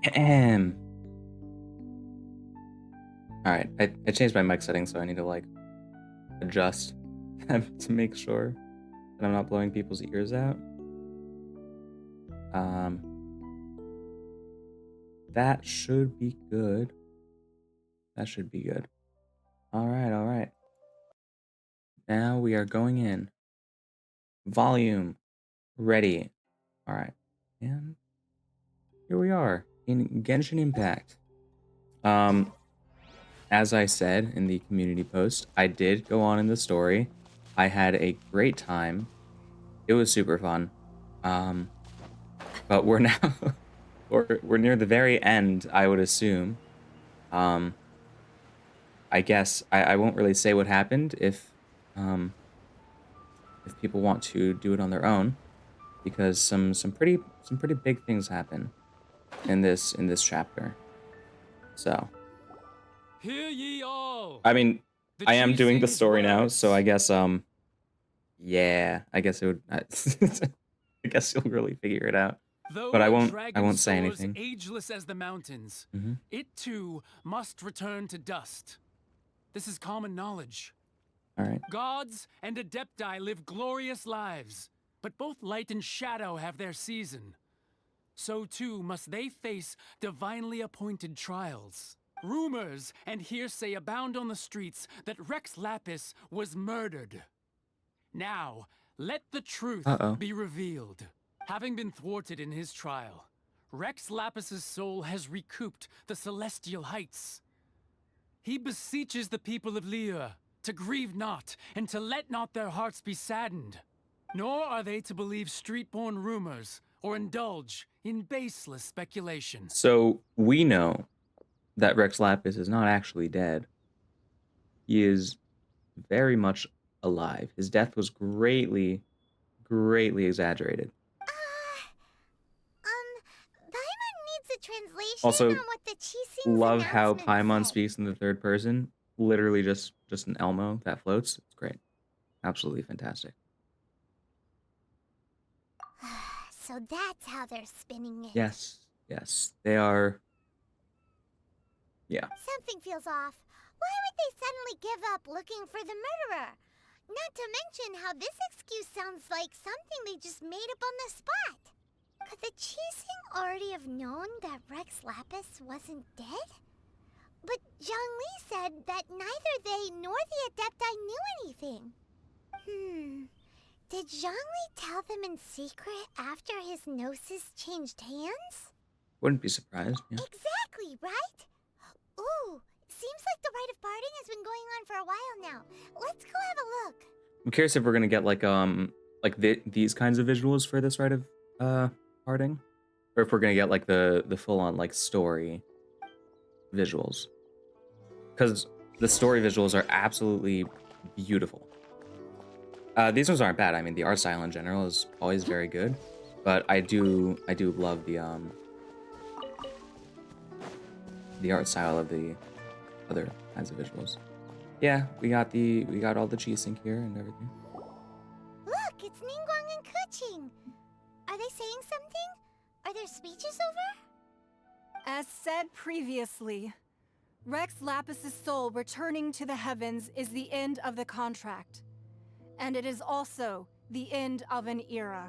Ahem. Alright, I changed my mic settings, so I need to, like, adjust them to make sure that I'm not blowing people's ears out. That should be good. That should be good. Alright, alright. Now we are going in. Volume. Ready. Alright. And here we are in Genshin Impact. As I said in the community post, I did go on in the story. I had a great time. It was super fun. But we're now we're near the very end, I would assume. I guess I won't really say what happened if people want to do it on their own, because some pretty big things happen in this chapter. So Hear ye all. I mean, The I am doing the chief's story now, words. so I guess yeah, I guess it would I guess you'll really figure it out. Though But I a won't dragon say soars anything. ageless as the mountains, Mhm. it too must return to dust. This is common knowledge. All right. Gods and adepti live glorious lives, but both light and shadow have their season. So too must they face divinely appointed trials. Rumors and hearsay abound on the streets that Rex Lapis was murdered. Now, let the truth Uh-oh. be revealed. Having been thwarted in his trial, Rex Lapis's soul has recouped the celestial heights. He beseeches the people of Liyue to grieve not and to let not their hearts be saddened. Nor are they to believe street-born rumors or indulge in baseless speculation. So we know that Rex Lapis is not actually dead. He is very much alive. His death was greatly exaggerated. Paimon needs a translation Also, on what the Chising's love how announcement Paimon said. speaks in the third person. Literally just an Elmo that floats. It's great. Absolutely fantastic. So that's how they're spinning it. Yes. Yes. They are. Yeah. Something feels off. Why would they suddenly give up looking for the murderer? Not to mention how this excuse sounds like something they just made up on the spot. Could the Chising already have known that Rex Lapis wasn't dead? But Zhongli said that neither they nor the Adepti knew anything. Did Zhongli tell them in secret after his gnosis changed hands? Wouldn't be surprised. Yeah. Exactly, right? Ooh, seems like the rite of parting has been going on for a while now. Let's go have a look. I'm curious if we're gonna get like these kinds of visuals for this rite of parting, or if we're gonna get like the full on like story visuals, because the story visuals are absolutely beautiful. These ones aren't bad. I mean, the art style in general is always very good, but I do love the art style of the other kinds of visuals. Yeah, we got all the G-Sync here and everything. Look, it's Ningguang and Keqing. Are they saying something? Are their speeches over? As said previously, Rex Lapis's soul returning to the heavens is the end of the contract. And it is also the end of an era.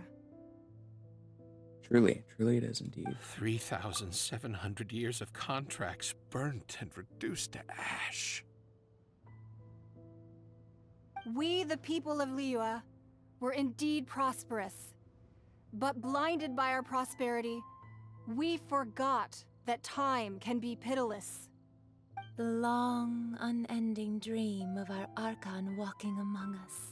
Truly it is indeed. 3,700 years of contracts burnt and reduced to ash. We, the people of Liyue, were indeed prosperous. But blinded by our prosperity, we forgot that time can be pitiless. The long, unending dream of our Archon walking among us.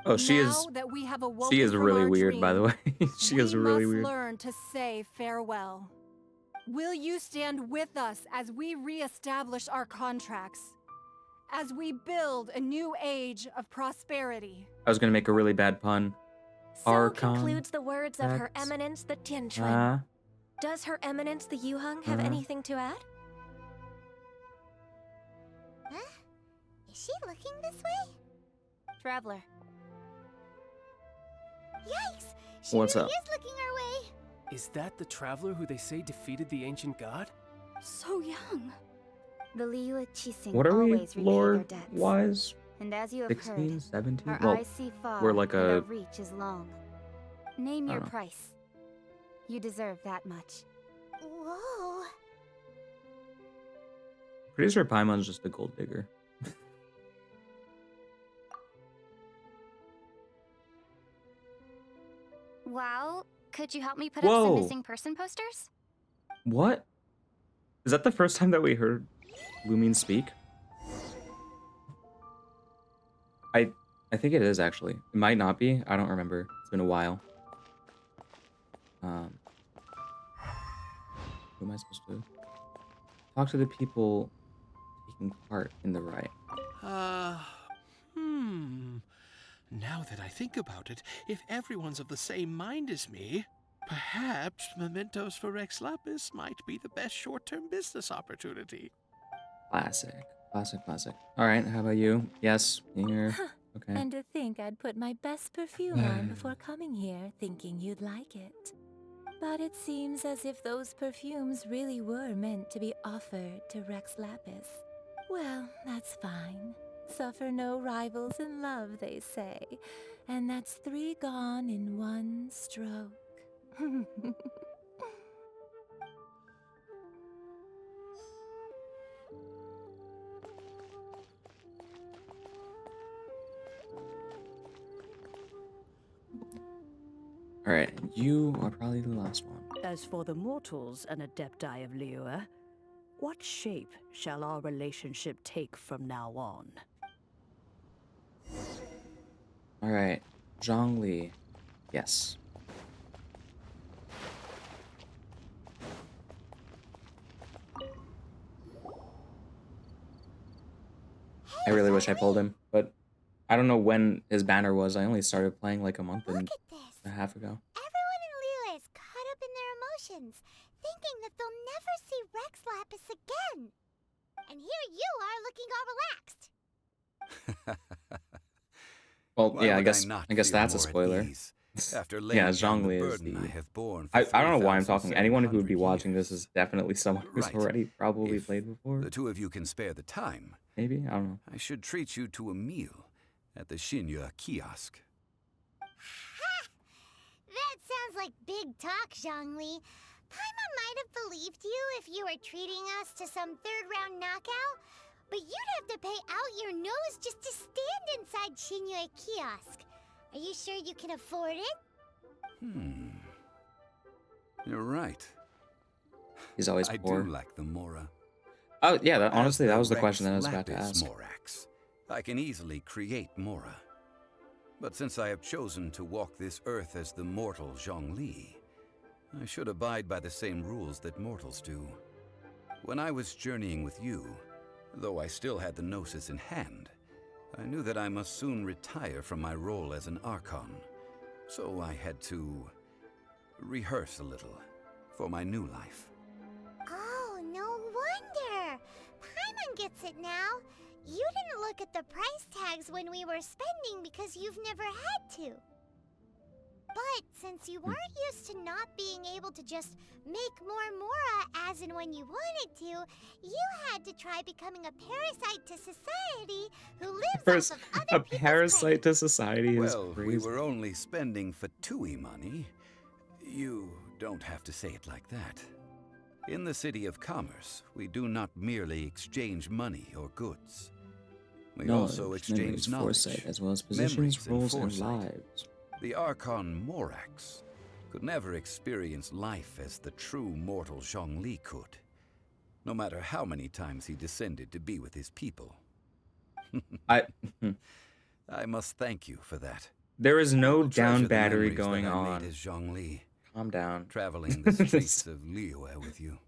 Oh, she now is. That we have awoken She is from really our weird, by the way. She is really weird. We must learn to say farewell. Will you stand with us as we re-establish our contracts? As we build a new age of prosperity? I was gonna make a really bad pun. So Archon concludes the words of Her X. Eminence the Tianquan. Does Her Eminence the Yuheng have anything to add? Huh? Is she looking this way? Traveler. Yikes! She What's really up? is looking our way. Is that the traveler who they say defeated the ancient god? So young. The Liyue Qixing What are we always repay their lore debts. wise? And as you have 16, heard, 17? our Well, eyes see far we're like and our a... reach is long. Name I your don't know. price. You deserve that much. Whoa. Pretty sure Paimon's just a gold digger. Well, could you help me put up some Whoa! missing person posters? What? Is that the first time that we heard Lumine speak? I think it is, actually. It might not be. I don't remember. It's been a while. Who am I supposed to talk to? The people taking part in the riot. Now that I think about it, if everyone's of the same mind as me, perhaps mementos for Rex Lapis might be the best short-term business opportunity. Classic. Classic, classic. Alright, how about you? Yes, here. Okay. And to think I'd put my best perfume on before coming here, thinking you'd like it. But it seems as if those perfumes really were meant to be offered to Rex Lapis. Well, that's fine. Suffer no rivals in love, they say. And that's 3 gone in 1 stroke. Alright, you are probably the last one. As for the mortals and adepti of Liyue, what shape shall our relationship take from now on? Alright, Zhongli. Yes. I really wish I pulled him, but I don't know when his banner was. I only started playing like a month and a half ago. Everyone in Liyue is caught up in their emotions, thinking that they'll never see Rex Lapis again. And here you are looking all relaxed. Well, Why yeah, I would guess not that's feel a more at spoiler. ease after Yeah, laying down the Zhongli is burden the... I have borne I for don't know why I'm talking. Anyone who would be 3,700 watching this years. is definitely someone who's Right. already probably If played before. The two of you can spare the time, Maybe? I don't know. I should treat you to a meal at the Shinya kiosk. That sounds like big talk, Zhongli. Paimon might have believed you if you were treating us to some third-round knockout, but you'd have to pay out your nose just to stand inside Shinya kiosk. Are you sure you can afford it? You're right. He's always I poor. do like the Mora. Oh, yeah, that, As honestly, that was the Rex question that I was about to Lapis ask. Morax, I can easily create Mora. But since I have chosen to walk this earth as the mortal Zhongli, I should abide by the same rules that mortals do. When I was journeying with you, though I still had the Gnosis in hand, I knew that I must soon retire from my role as an Archon. So I had to rehearse a little for my new life. Oh, no wonder. Paimon gets it now. You didn't look at the price tags when we were spending because you've never had to. But since you weren't used to not being able to just make more Mora as and when you wanted to, you had to try becoming a parasite to society who lives off of A other people's parasite to society is Well, crazy. we were only spending Fatui money. You don't have to say it like that. In the City of Commerce, we do not merely exchange money or goods. We also exchange knowledge, foresight, as well as memories, positions, and roles, and foresight. lives. The Archon Morax could never experience life as the true mortal Zhongli could, no matter how many times he descended to be with his people. I must thank you for that. There is no I'll treasure down the battery memories going that I on. made as Zhongli, Calm down. traveling the streets of Liyue with you.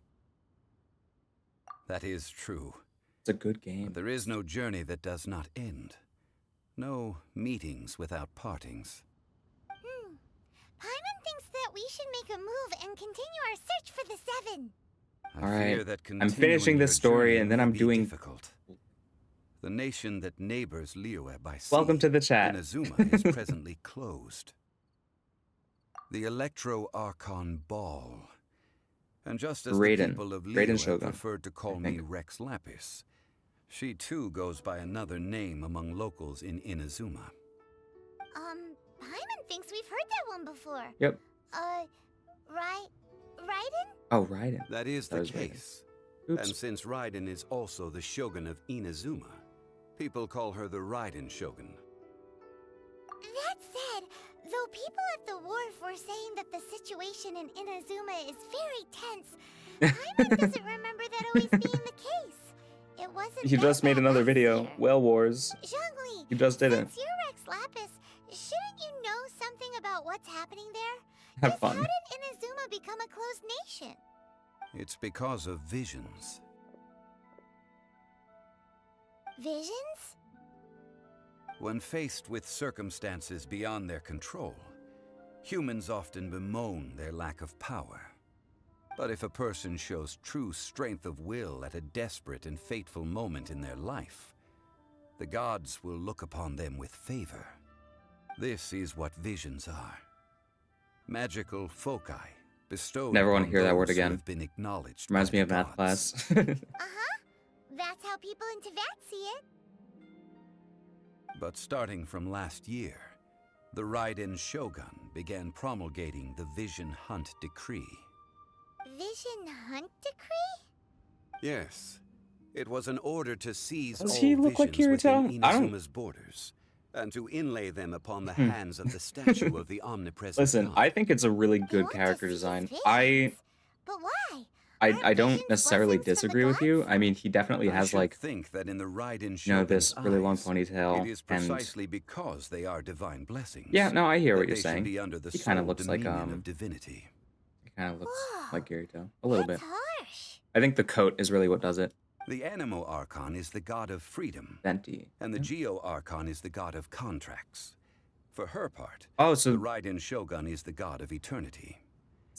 That is true. It's a good game. But there is no journey that does not end. No meetings without partings. Paimon thinks that we should make a move and continue our search for the Seven. I All right, fear that I'm continuing finishing this your story journey and then will I'm be doing... difficult. The nation that neighbors Liyue by sea, Welcome to the chat. Inazuma, is presently closed. The Electro-Archon Ball. And just as Raiden. the people of Raiden Liyue Shogun, preferred to call I me think. Rex Lapis, she too goes by another name among locals in Inazuma. Paimon thinks we've heard that one before. Yep. Raiden? Oh, Raiden. That is That the was Raiden. case. Oops. And since Raiden is also the Shogun of Inazuma, people call her the Raiden Shogun. That said, though people at the wharf were saying that the situation in Inazuma is very tense, Paimon doesn't remember that always being the case. It wasn't. You just made another video. Year. Well Wars. Zhongli, You just didn't. Since you're Rex Lapis, shouldn't you know something about what's happening there? Have fun. How did Inazuma become a closed nation? It's because of visions. Visions? When faced with circumstances beyond their control, humans often bemoan their lack of power. But if a person shows true strength of will at a desperate and fateful moment in their life, the gods will look upon them with favor. This is what visions are. Magical foci bestowed Never want to upon hear that word those who again. have been acknowledged Reminds by me the of math gods. class. Uh-huh. That's how people in Teyvat see it. But starting from last year, the Raiden Shogun began promulgating the Vision Hunt Decree. Vision Hunt Decree? Yes, it was an order to seize Does all he look like visions within Kirito? I don't- Inazuma's borders, and to inlay them upon the hands of the statue of the omnipresent Listen, God. I think it's a really They good want to character seize design. visions. But why? I Aren't don't visions necessarily blessings from the disagree with you. gods? I mean, he definitely I has should like, think that in the Raiden you know, Shogun's this really long eyes, ponytail. it is And precisely because they are divine blessings. yeah, no, I hear that what you're they should saying. be under the He kind of sole looks like dominion of divinity. he kind of looks Whoa, like Kirito a little bit. That's harsh. I think the coat is really what does it. The Animo Archon is the god of freedom, Venti. and the Geo Archon is the god of contracts. For her part, Oh, the so Raiden Shogun is the god of eternity.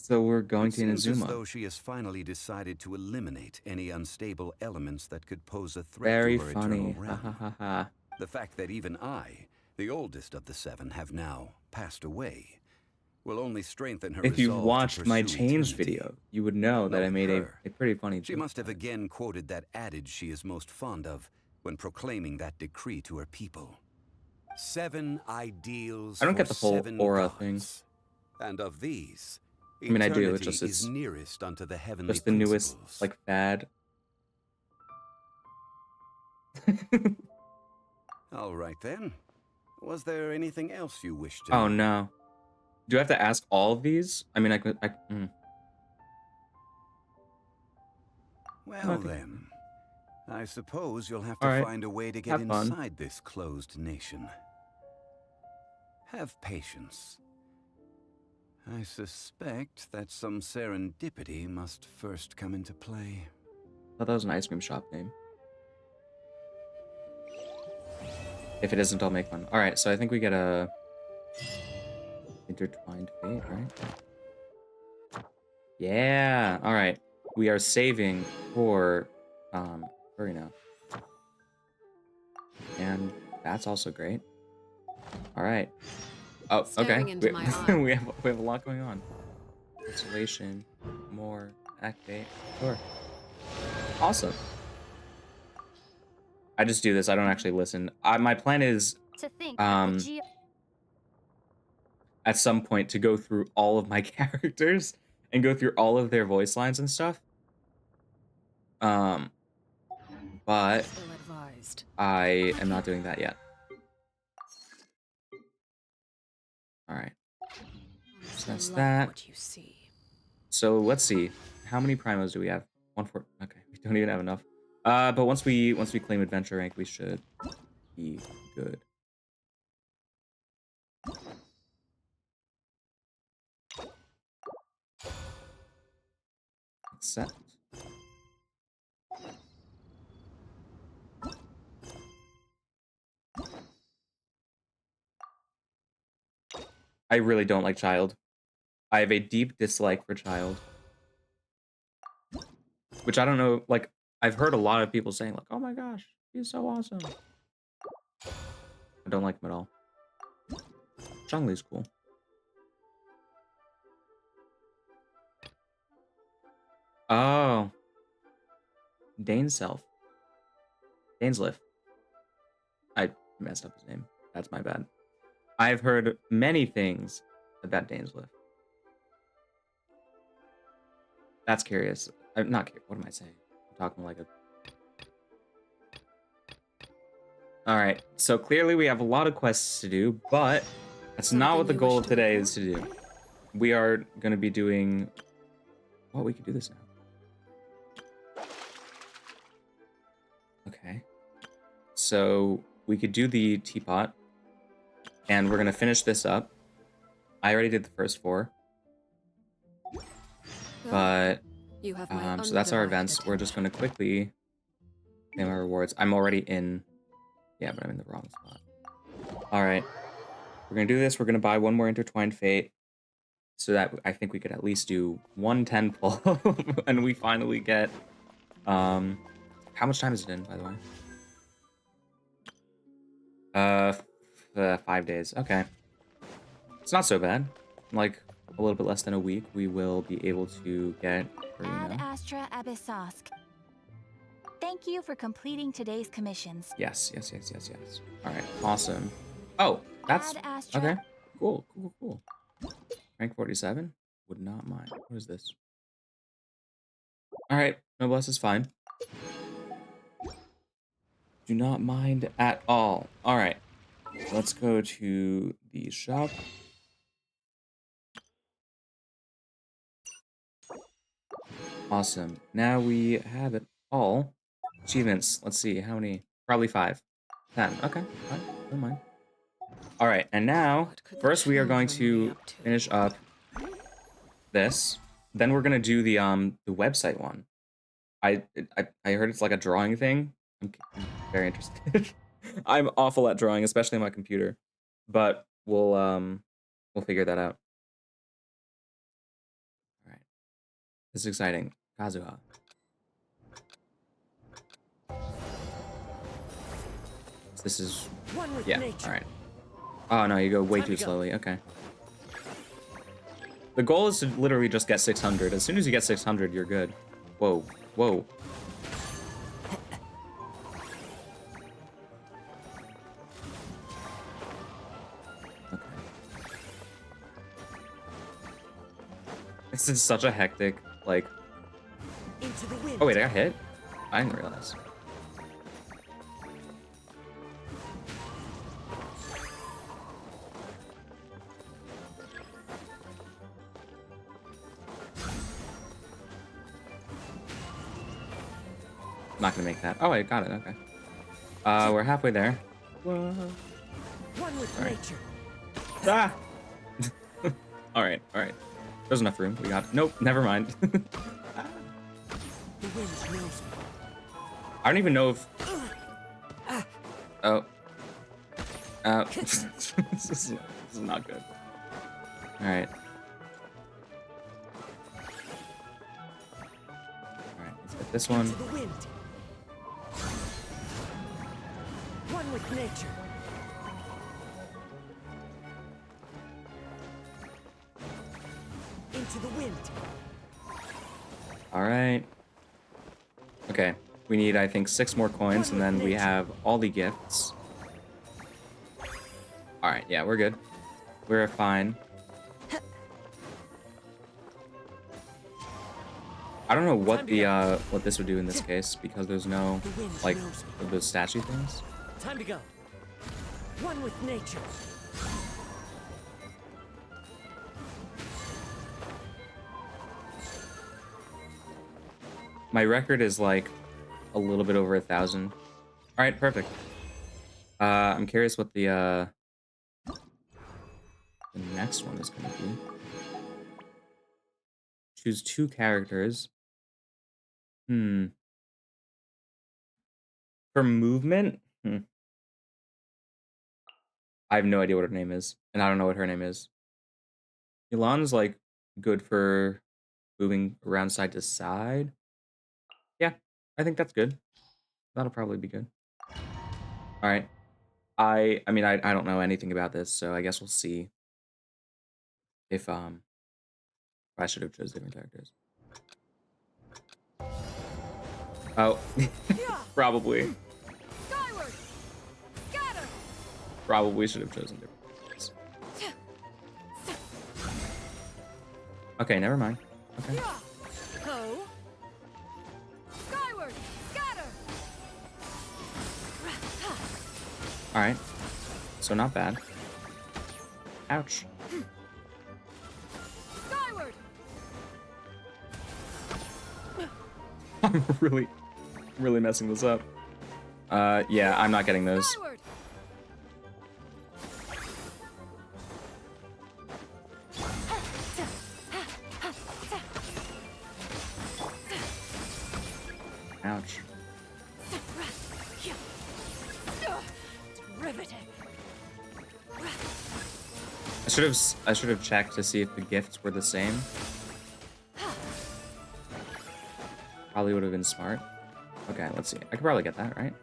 we're going It to seems as Inazuma. though she has finally decided to eliminate any unstable elements that could pose a threat Very to her funny. eternal Ha ha realm. ha ha. The fact that even I, the oldest of the seven, have now passed away, will only strengthen her If you resolve to watched my pursue change eternity. video, you would know that I Knowing made her, a pretty funny She joke must have about it. again quoted that adage she is most fond of when proclaiming that decree to her people. 7 ideals I don't for get the whole 7 aura gods. thing. And of these, I mean, I do, it's eternity just is it's nearest unto the heavenly just the newest principles. like fad. All right then. Was there anything else you wished to Oh know? no. Do I have to ask all of these? I mean, Well Okay. then, I suppose you'll have to All right. find a way to get Have fun. inside this closed nation. Have patience. I suspect that some serendipity must first come into play. I thought that was an ice cream shop name. If it isn't, I'll make one. All right, so I think we get a intertwined fate, right? Yeah. All right. We are saving for Furina. And that's also great. All right. Oh, Staring okay. into my eye. we have a lot going on. Isolation, more, activate. Sure. Awesome. I just do this. I don't actually listen. My plan is To think at some point to go through all of my characters and go through all of their voice lines and stuff. But ill-advised. I am not doing that yet. All right. So that's Love that. What you see. So let's see. How many primos do we have? 1 4. Okay, we don't even have enough. But once we claim adventure rank, we should be good. Accept. I really don't like Child. I have a deep dislike for Child. Which I don't know, like, I've heard a lot of people saying, like, oh my gosh, he's so awesome. I don't like him at all. Zhongli's cool. Oh, Daneself. Dainsliff. I messed up his name. That's my bad. I've heard many things about Dainsliff. That's curious. I'm not curious. What am I saying? I'm talking like a... Alright, so clearly we have a lot of quests to do, but that's not what the goal of today is to do. We are going to be doing... Well, we could do this now. Okay. So we could do the teapot, and we're going to finish this up. I already did the first 4. But, so that's our events. We're just going to quickly claim our rewards. I'm already in... Yeah, but I'm in the wrong spot. Alright. We're going to do this. We're going to buy one more Intertwined Fate, so that I think we could at least do 1 10 pull. And we finally get... How much time is it in, by the way? 5 days. Okay. It's not so bad. Like, a little bit less than a week, we will be able to get Ad Furina. Astra Abyssosk. Thank you for completing today's commissions. Yes. Alright, awesome. Oh, that's... Ad Astra. Okay. Cool. Rank 47? Would not mind. What is this? Alright, Noblesse is fine. Do not mind at all. Alright. Let's go to the shop. Awesome. Now we have it all. Achievements. Let's see. How many? Probably 5. 10. Okay. Fine. Don't mind. Alright, and now, first we are going to finish up this. Then we're going to do the website one. I heard it's like a drawing thing. I'm very interested. I'm awful at drawing, especially on my computer. But we'll figure that out. Alright. This is exciting. Kazuha. This is... Yeah, alright. Oh, no, you go way too slowly. Okay. The goal is to literally just get 600. As soon as you get 600, you're good. Whoa. Okay. This is such a hectic, like... Oh, wait, I got hit? I didn't realize. Not gonna make that. Oh, I got it. Okay. We're halfway there. Whoa. One with nature. Ah! All right. There's enough room. We got... Nope, never mind. The wind knows me. I don't even know if... Oh. This is not good. Alright. Alright, let's get this one. The wind. One with nature. Into the wind. Alright. Okay. We need, I think, 6 more coins, and then we have all the gifts. Alright, yeah, we're good. We're fine. I don't know what the what this would do in this case, because there's no, like, those statue things. Time to go. One with nature. My record is like a little bit over 1,000. All right, perfect. I'm curious what the next one is going to be. Choose 2 characters. For movement? I have no idea what her name is, and I don't know what her name is. Elon's like good for moving around side to side. Yeah, I think that's good. That'll probably be good. All right. I mean, I don't know anything about this, so I guess we'll see if I should have chosen different characters. Oh, probably. Skyward! Scatter! Probably should have chosen different ones. Okay, never mind. Okay. Ho! Skyward! Scatter! All right. So not bad. Ouch. Skyward! I'm really messing this up. Yeah, I'm not getting those. Skyward! Ouch. It's riveting. I should have checked to see if the gifts were the same. Probably would have been smart. Okay, let's see. I could probably get that, right?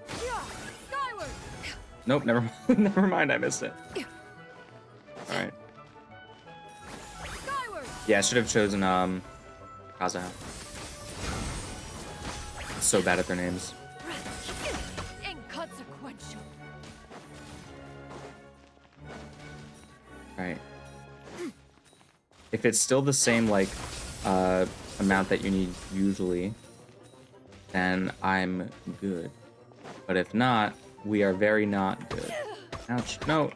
Skyward! Nope, never mind. Never mind, I missed it. All right. Skyward! Yeah, I should have chosen Kaza. So bad at their names. Inconsequential. All right. If it's still the same like amount that you need usually, then I'm good. But if not, we are very not good. Ouch. No.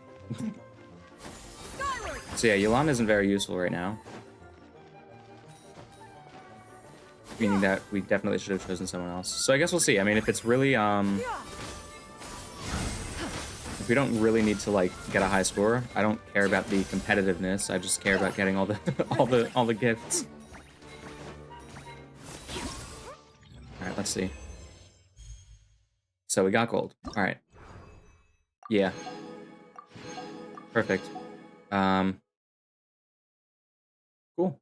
So yeah, Yulan isn't very useful right now. Meaning that we definitely should have chosen someone else. So I guess we'll see. I mean, if it's really, if we don't really need to, like, get a high score, I don't care about the competitiveness. I just care about getting all the, all the gifts. Alright, let's see. So we got gold. Alright. Yeah. Perfect. Cool.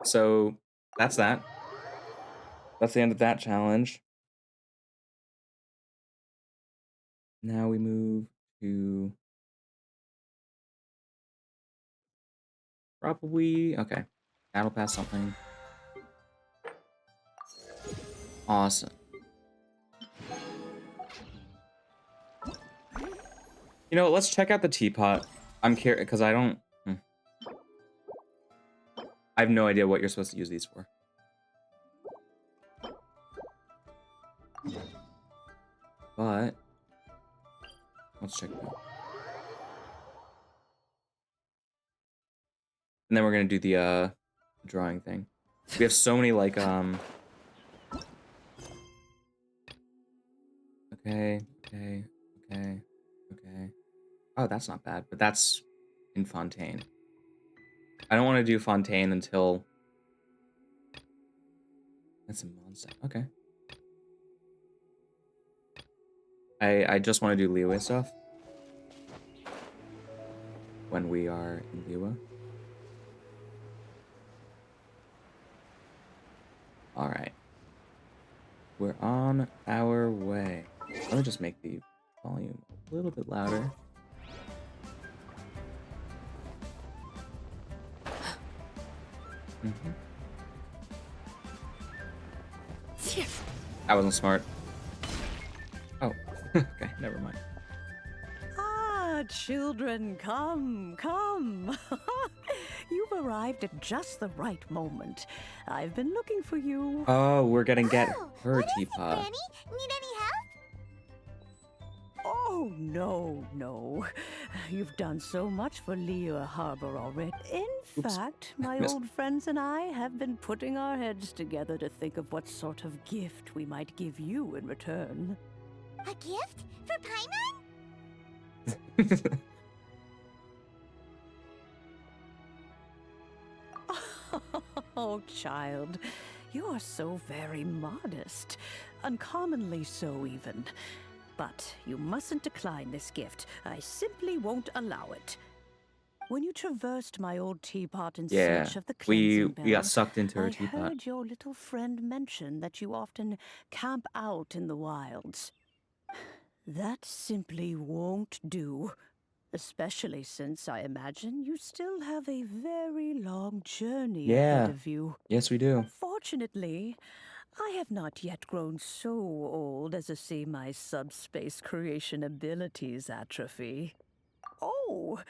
So that's that. That's the end of that challenge. Now we move to probably, okay, battle pass something. Awesome. You know, let's check out the teapot. I'm curious because I don't. I have no idea what you're supposed to use these for. But let's check it out. And then we're gonna do the drawing thing. We have so many like okay. Oh, that's not bad, but that's in Fontaine. I don't want to do Fontaine until that's in Mondstadt. Okay. I just want to do Liyue stuff when we are in Liyue. All right. We're on our way. Let me just make the volume a little bit louder. That wasn't smart. Oh, okay, never mind. Ah, children, come. You've arrived at just the right moment. I've been looking for you. Oh, we're gonna get her what is it, teapot. Granny? Need any help? Oh, no. You've done so much for Liyue Harbor already. In fact, my old friends and I have been putting our heads together to think of what sort of gift we might give you in return. A gift? For Paimon? Oh, child, you are so very modest. Uncommonly so, even. But you mustn't decline this gift. I simply won't allow it. When you traversed my old teapot in search of the cleansing bell, we got sucked into her I teapot. heard your little friend mention that you often camp out in the wilds. That simply won't do. Especially since I imagine you still have a very long journey ahead of you. Yes, we do. Fortunately, I have not yet grown so old as to see my subspace creation abilities atrophy. Oh,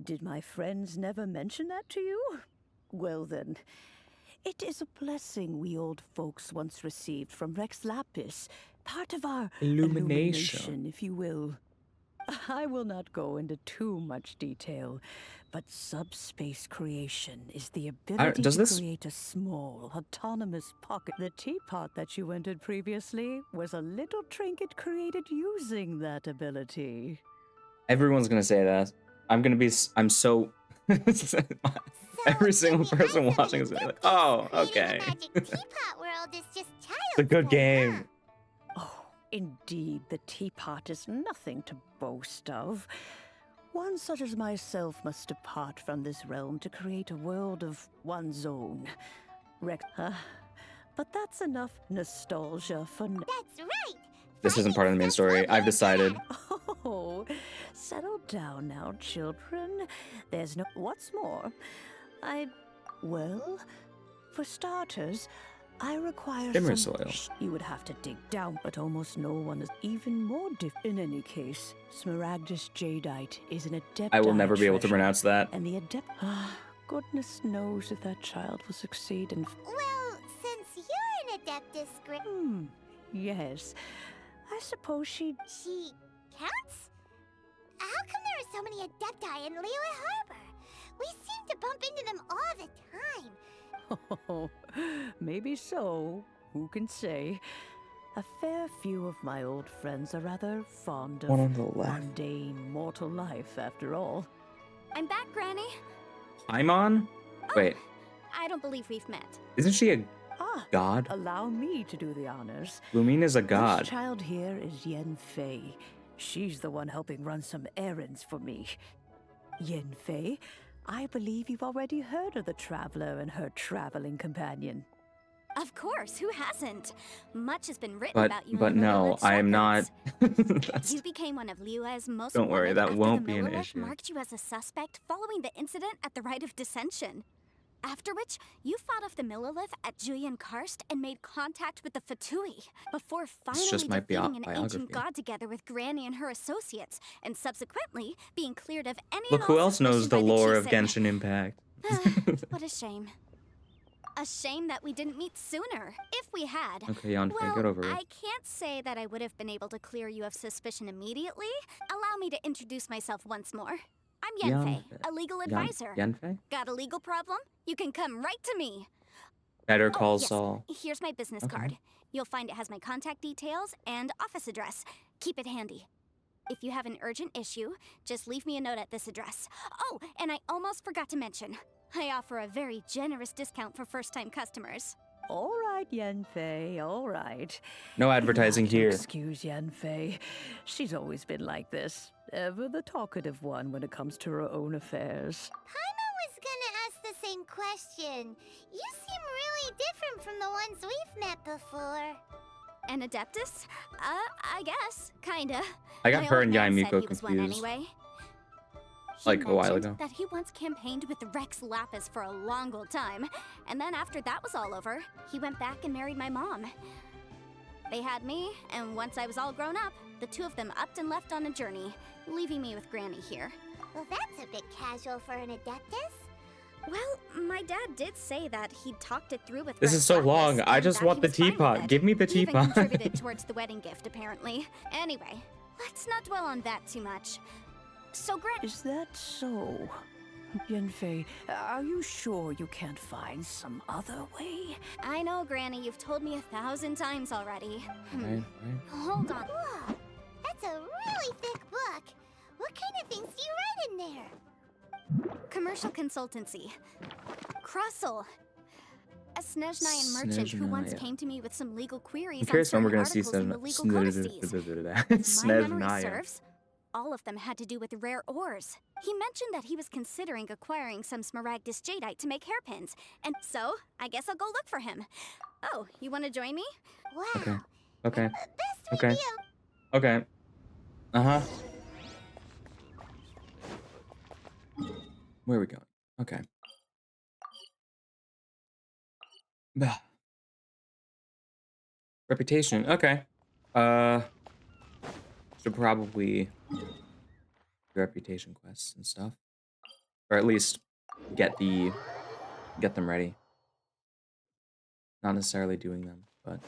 did my friends never mention that to you? Well then, it is a blessing we old folks once received from Rex Lapis, part of our illumination, if you will. I will not go into too much detail, but subspace creation is the ability does to this create a small, autonomous pocket. The teapot that you entered previously was a little trinket created using that ability. Everyone's gonna say that. I'm so every single person watching is gonna be like, oh, okay. Creating a magic teapot world is just child's It's a good play, game. Oh, indeed, the teapot is nothing to boast of. One such as myself must depart from this realm to create a world of one's own. But that's enough nostalgia for That's right. This isn't part of the main story. I've decided. Oh, settle down now, children. There's no... What's more, well, for starters, I require Shimmer some... soil. You would have to dig down, but almost no one is even more In any case, Smaragdus Jadeite is an adept. I will never be able to pronounce that. And the adept... Goodness knows if that child will succeed in... Well, since you're an Adeptus Yes. I suppose She counts? How come there are so many Adepti in Liyue Harbor? We seem to bump into them all the time. Oh, maybe so. Who can say? A fair few of my old friends are rather fond of One on the left. mundane mortal life, after all. I'm back, Granny. I'm on? Wait, I don't believe we've met. isn't she a god? Allow me to do the honors. Lumine is a This god. child here is Yen Fei. She's the one helping run some errands for me. Yen Fei, I believe you've already heard of the traveler and her traveling companion. Of course, who hasn't? Much has been written about you. But in the no, Millelith I am not. Shepherds. You became one of Liyue's most Don't worry, wanted that after won't the be an Millelith issue. marked you as a suspect following the incident at the Rite of Dissension. After which, you fought off the Millelith at Julian Karst and made contact with the Fatui, before finally just my defeating an biography. ancient god together with Granny and her associates, and subsequently being cleared of any Look and who all else knows suspicion the by lore of Chieftain. Genshin Impact. What a shame. A shame that we didn't meet sooner. If we had, Okay, Yanfei, well, get over it. I can't say that I would have been able to clear you of suspicion immediately. Allow me to introduce myself once more. I'm Yanfei, a legal advisor. Yanfei? Got a legal problem? You can come right to me. Better Call yes. Saul. Here's my business card. You'll find it has my contact details and office address. Keep it handy. If you have an urgent issue, just leave me a note at this address. Oh, and I almost forgot to mention, I offer a very generous discount for first-time customers. All right, Yanfei, all right. No advertising You'll have to here. Excuse Yanfei. She's always been like this. Ever the talkative one when it comes to her own affairs. Paimon was gonna ask the same question. You seem really different from the ones we've met before. An Adeptus? I guess. Kinda. I got My her old and man said Yaimiko he was one confused. anyway. Like a while mentioned ago. that he once campaigned with Rex Lapis for a long old time, and then after that was all over, he went back and married my mom. They had me, and once I was all grown up, the two of them upped and left on a journey, leaving me with Granny here. Well, that's a bit casual for an Adeptus. Well, my dad did say that he'd talked it through with This Rex is so Lapis, long. I and just that want he the was fine with teapot. it. Give me the He even teapot. contributed towards the wedding gift, apparently. Anyway, let's not dwell on that too much. So, Is that so? Yanfei, are you sure you can't find some other way? I know, Granny, you've told me 1,000 times already. Right. Hold on. Whoa, that's a really thick book. What kind of things do you write in there? Commercial consultancy. Krusel. A Snezhnayan merchant who once Snezhnaya. came to me with some legal queries I'm curious on when we're certain gonna see articles some in the legal codices. If my memory Snezhnaya. serves, all of them had to do with rare ores. He mentioned that he was considering acquiring some Smaragdus Jadeite to make hairpins, and so I guess I'll go look for him. Oh, you want to join me? Wow. Okay. Okay. Best Okay. idea. Okay. Uh-huh. Where are we going? Okay. Bah. Reputation. Okay. Should probably do reputation quests and stuff, or at least get them ready. Not necessarily doing them, but.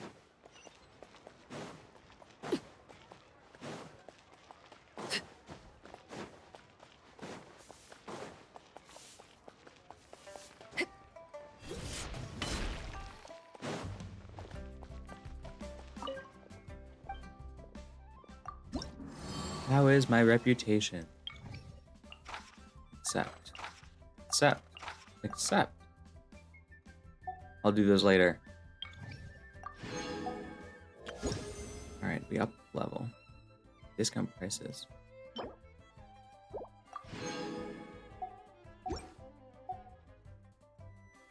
How is my reputation? Accept. Accept. Accept. I'll do those later. Alright, we up level. Discount prices.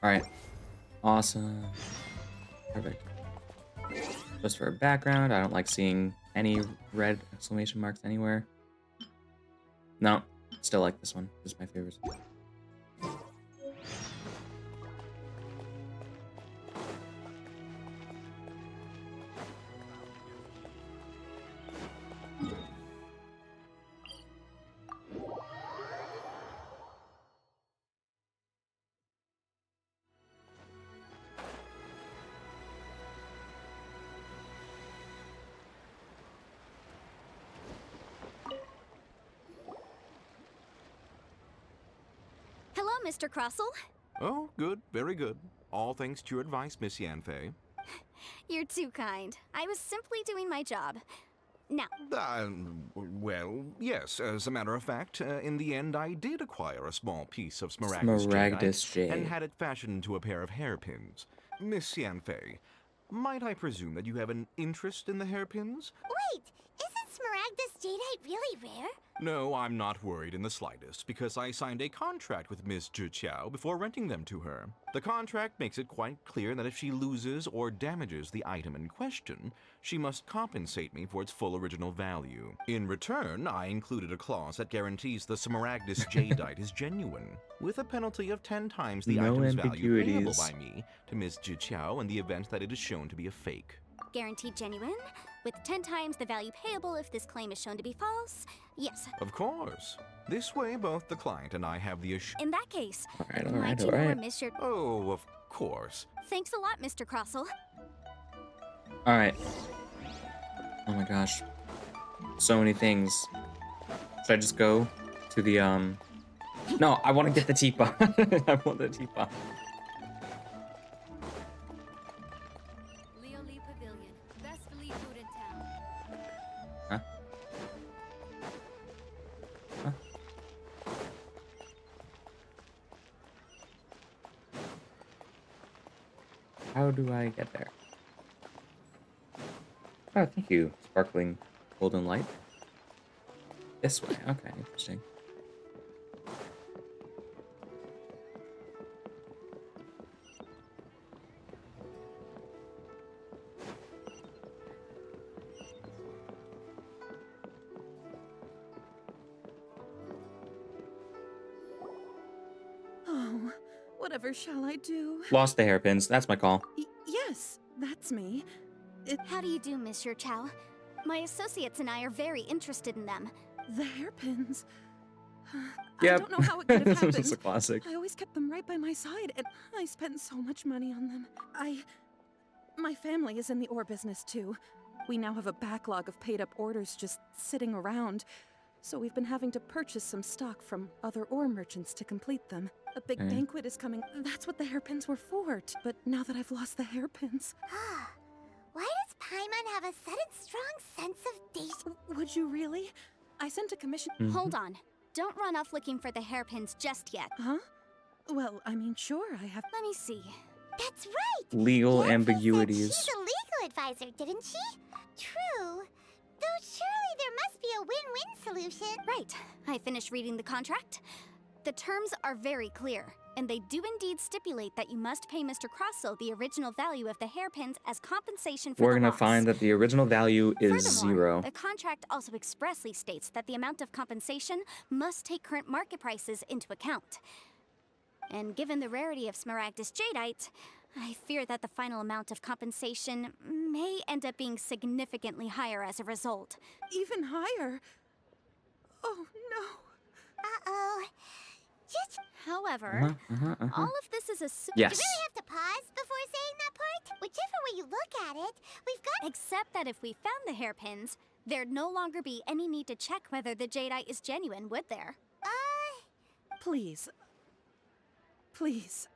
Alright. Awesome. Perfect. Just for a background, I don't like seeing any red exclamation marks anywhere. No, still like this one. This is my favorite. Hello, Mr. Crossell. Oh, good, very good. All thanks to your advice, Miss Yanfei. You're too kind. I was simply doing my job. Now, Well, yes, as a matter of fact, in the end I did acquire a small piece of Smaragdus Smaragdus jade and jade. had it fashioned into a pair of hairpins. Miss Yanfei, might I presume that you have an interest in the hairpins? Wait, isn't Smaragdus jadeite really rare? No, I'm not worried in the slightest, because I signed a contract with Miss Zhiqiao before renting them to her. The contract makes it quite clear that if she loses or damages the item in question, she must compensate me for its full original value. In return, I included a clause that guarantees the Smaragdus jadeite is genuine, with a penalty of 10 times the No item's value payable ambiguities. by me to Miss Zhiqiao in the event that it is shown to be a fake. guaranteed genuine, with 10 times the value payable if this claim is shown to be false. Yes. Of course. This way, both the client and I have the assurance. In that case, Alright, might you know where Miss Your... Oh, of course. Thanks a lot, Mr. Crossell. Alright. Oh my gosh. So many things. Should I just go to the, No, I want to get the teapot. I want the teapot. Leo Lee Pavilion, best Lee food in town. Huh? Huh? How do I get there? Oh, thank you. Sparkling golden light. This way. Okay, interesting. Oh, whatever shall I do? Lost the hairpins. That's my call. Yes, that's me. How do you do, Miss Chow? My associates and I are very interested in them. The hairpins. Yep. I don't know how it could have happened. This is a classic. I always kept them right by my side, and I spent so much money on them. My family is in the ore business too. We now have a backlog of paid-up orders just sitting around, so we've been having to purchase some stock from other ore merchants to complete them. A big Okay. banquet is coming. That's what the hairpins were for. But now that I've lost the hairpins... Why does Paimon have a sudden strong sense of danger? Would you really? I sent a commission... Hold on. Don't run off looking for the hairpins just yet. Huh? Well, I mean, sure, I have... Let me see. That's right! Legal Yanfei ambiguities. said she's a legal advisor, didn't she? True. Though surely there must be a win-win solution. Right. I finished reading the contract. The terms are very clear, and they do indeed stipulate that you must pay Mr. Crossell the original value of the hairpins as compensation for We're the gonna loss. find that the original value is Furthermore, 0. the contract also expressly states that the amount of compensation must take current market prices into account. And given the rarity of Smaragdus jadeite, I fear that the final amount of compensation may end up being significantly higher as a result. Even higher? Oh no. Uh-oh. Just... However, all of this is Do you Yes. really have to pause before saying that part? Whichever way you look at it, we've got... except that if we found the hairpins, there'd no longer be any need to check whether the jadeite is genuine, would there? Please. Please,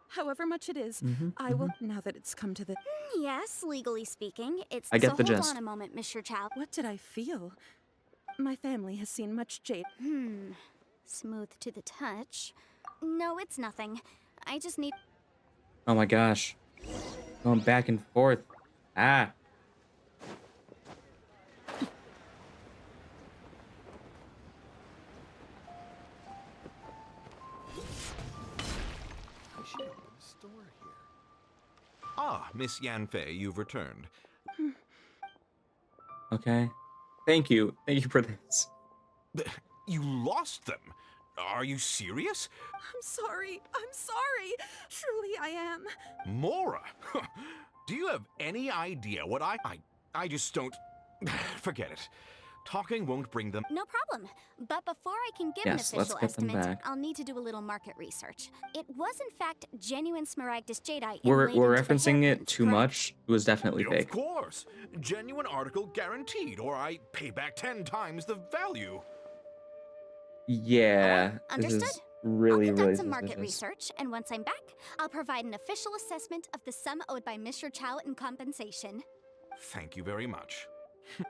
however much it is, Mhm, I will, now that it's come to the... Yes, legally speaking, it's... I get so the hold gist. on a moment, Mr. Chow. What did I feel? My family has seen much jade. Smooth to the touch. No, it's nothing. I just need... Oh my gosh. Going back and forth. Ah. I should open a store here. Ah, Miss Yanfei, you've returned. Okay. Thank you. Thank you for this. You lost them? Are you serious? I'm sorry. I'm sorry. Truly I am. Mora! Do you have any idea what I just don't... Forget it. Talking won't bring them... No problem. But before I can give Yes, an let's official get them estimate, back. I'll need to do a little market research. It was in fact genuine Smaragdus jadeite. We're inlaid into the referencing it hairpins, too correct? much. It was definitely Of fake. course. Genuine article guaranteed, or I pay back 10 times the value. Yeah. This Understood. is really, I'll conduct really some market suspicious. research, and once I'm back, I'll provide an official assessment of the sum owed by Mr. Chow in compensation. Thank you very much.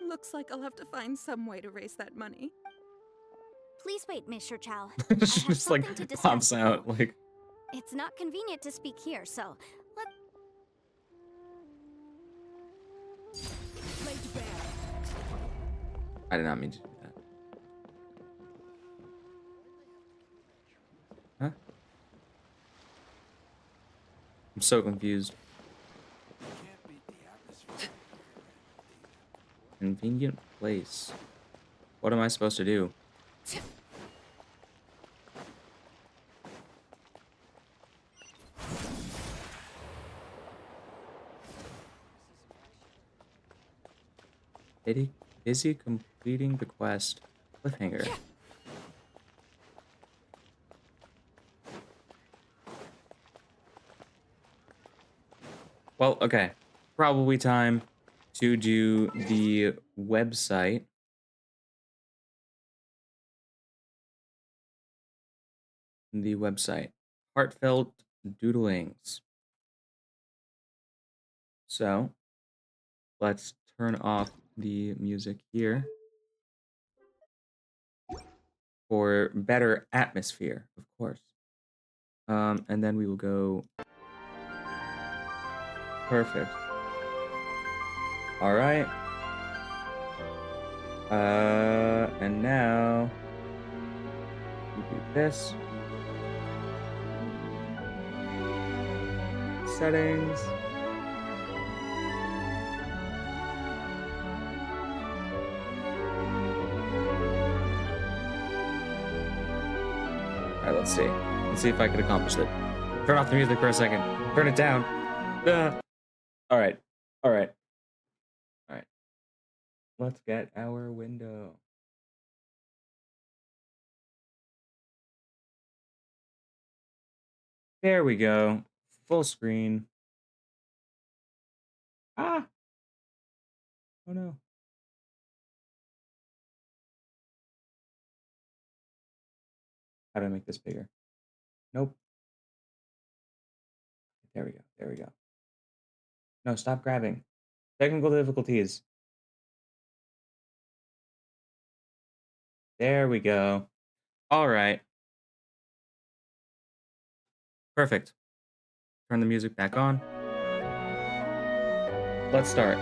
Looks like I'll have to find some way to raise that money. Please wait, Mr. Chow. She I have just like something to discuss pops with out you. like. It's not convenient to speak here, so let... Laid bare. I did not mean to do that. Huh? I'm so confused. Convenient place. What am I supposed to do? Busy completing the quest. Cliffhanger. Well, okay. Probably time to do the website. The website. Heartfelt Doodlings. So, let's turn off the music here for better atmosphere, of course. And then we will go. Perfect. All right. And now we do this. Settings. All right, let's see. Let's see if I can accomplish it. Turn off the music for a second. Turn it down. All right. All right. All right. Let's get our window. There we go. Full screen. Ah. Oh no. How do I make this bigger? Nope. There we go. There we go. No, stop grabbing. Technical difficulties. There we go. All right. Perfect. Turn the music back on. Let's start.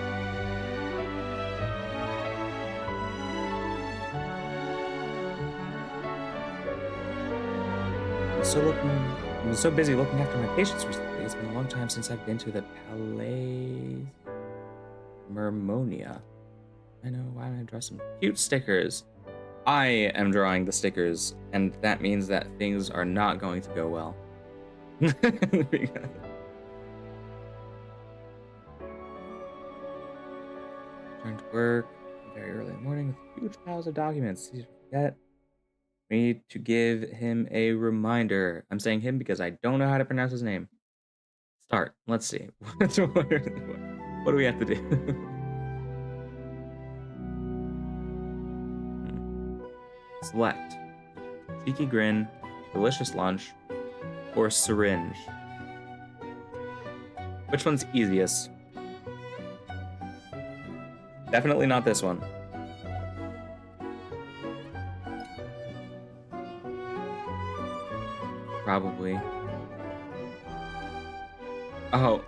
I'm so busy looking after my patients recently. It's been a long time since I've been to the Palais Mermonia. I know, why don't I draw some cute stickers? I am drawing the stickers, and that means that things are not going to go well. Return to work very early in the morning with huge piles of documents. Easy to forget. We need to give him a reminder. I'm saying him because I don't know how to pronounce his name. Start. Let's see. What do we have to do? Select. Cheeky grin, delicious lunch, or syringe. Which one's easiest? Definitely not this one. Probably. Oh.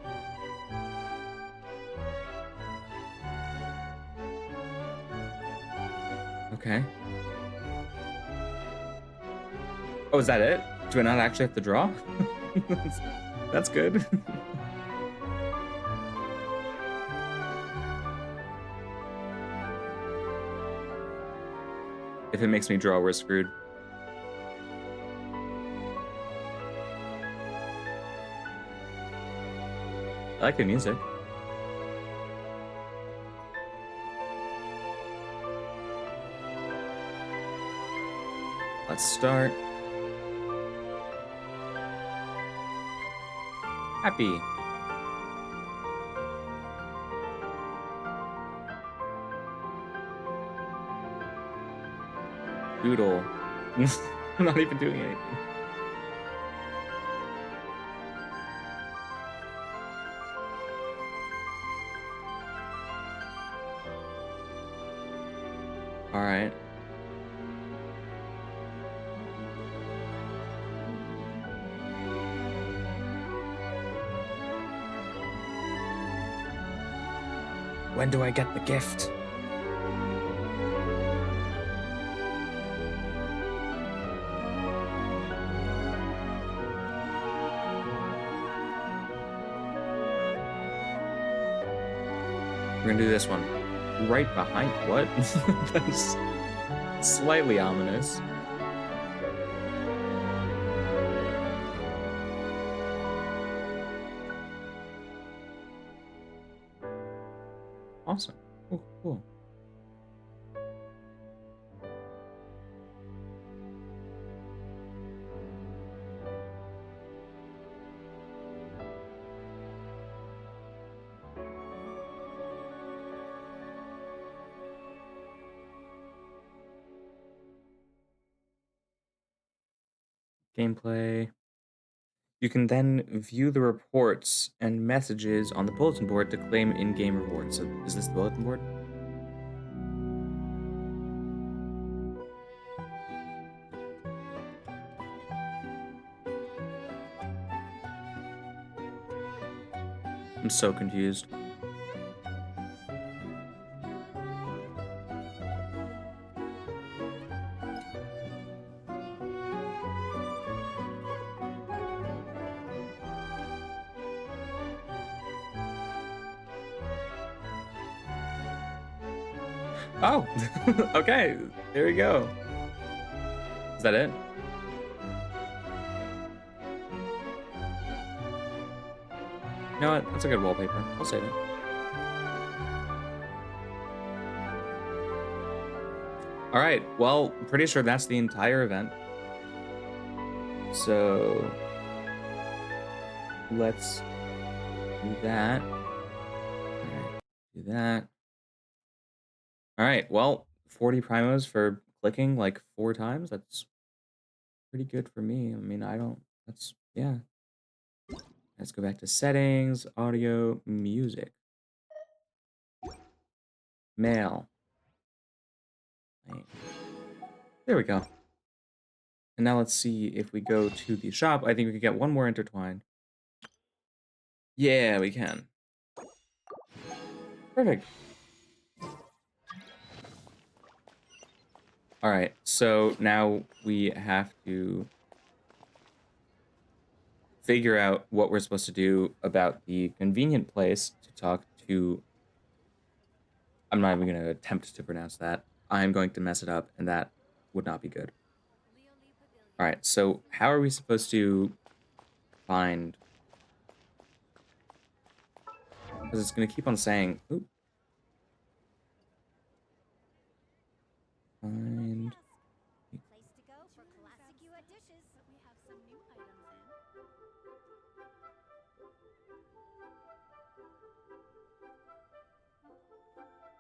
Okay. Oh, is that it? Do I not actually have to draw? That's good. If it makes me draw, we're screwed. I like the music. Let's start. Happy. Doodle. I'm not even doing anything. All right. When do I get the gift? We're gonna do this one. Right behind what? That's slightly ominous. Awesome. Oh, cool. Gameplay. You can then view the reports and messages on the bulletin board to claim in-game rewards. So is this the bulletin board? I'm so confused. Oh, okay. There we go. Is that it? You know what? That's a good wallpaper. I'll save it. All right. Well, I'm pretty sure that's the entire event. So let's do that. All right. Do that. All right. Well, 40 primos for clicking like 4 times. That's pretty good for me. I mean, that's, yeah. Let's go back to settings, audio, music. Mail. Right. There we go. And now let's see if we go to the shop. I think we could get one more intertwined. Yeah, we can. Perfect. All right, so now we have to figure out what we're supposed to do about the convenient place to talk to. I'm not even going to attempt to pronounce that. I'm going to mess it up, and that would not be good. All right, so how are we supposed to find... Because it's going to keep on saying... Oop.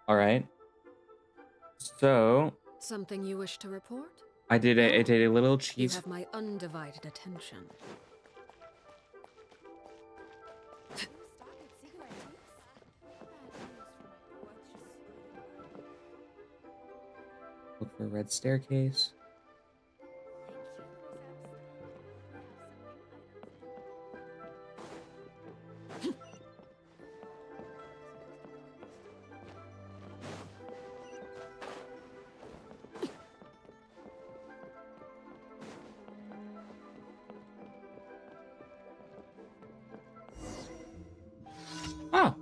All right. So Something you wish to report? I did a little You cheese. have my undivided attention. Look for a red staircase. Oh.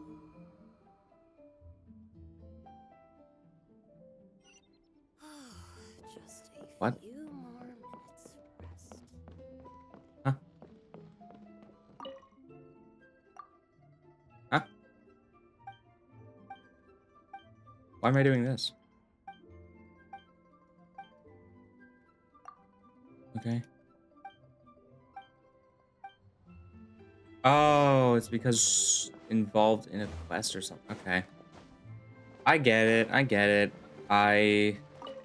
Just a What? few more minutes rest. Huh? Huh? Why am I doing this? Okay. Oh, it's because involved in a quest or something. Okay. I get it. I get it.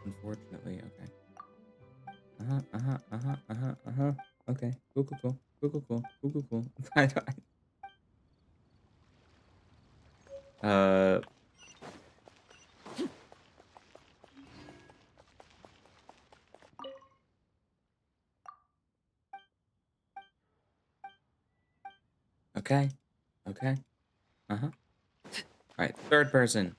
Unfortunately, okay. Okay. Cool, cool, cool. Cool, cool, cool. Cool, cool, cool. Uh. Okay. Okay. All right. Third person.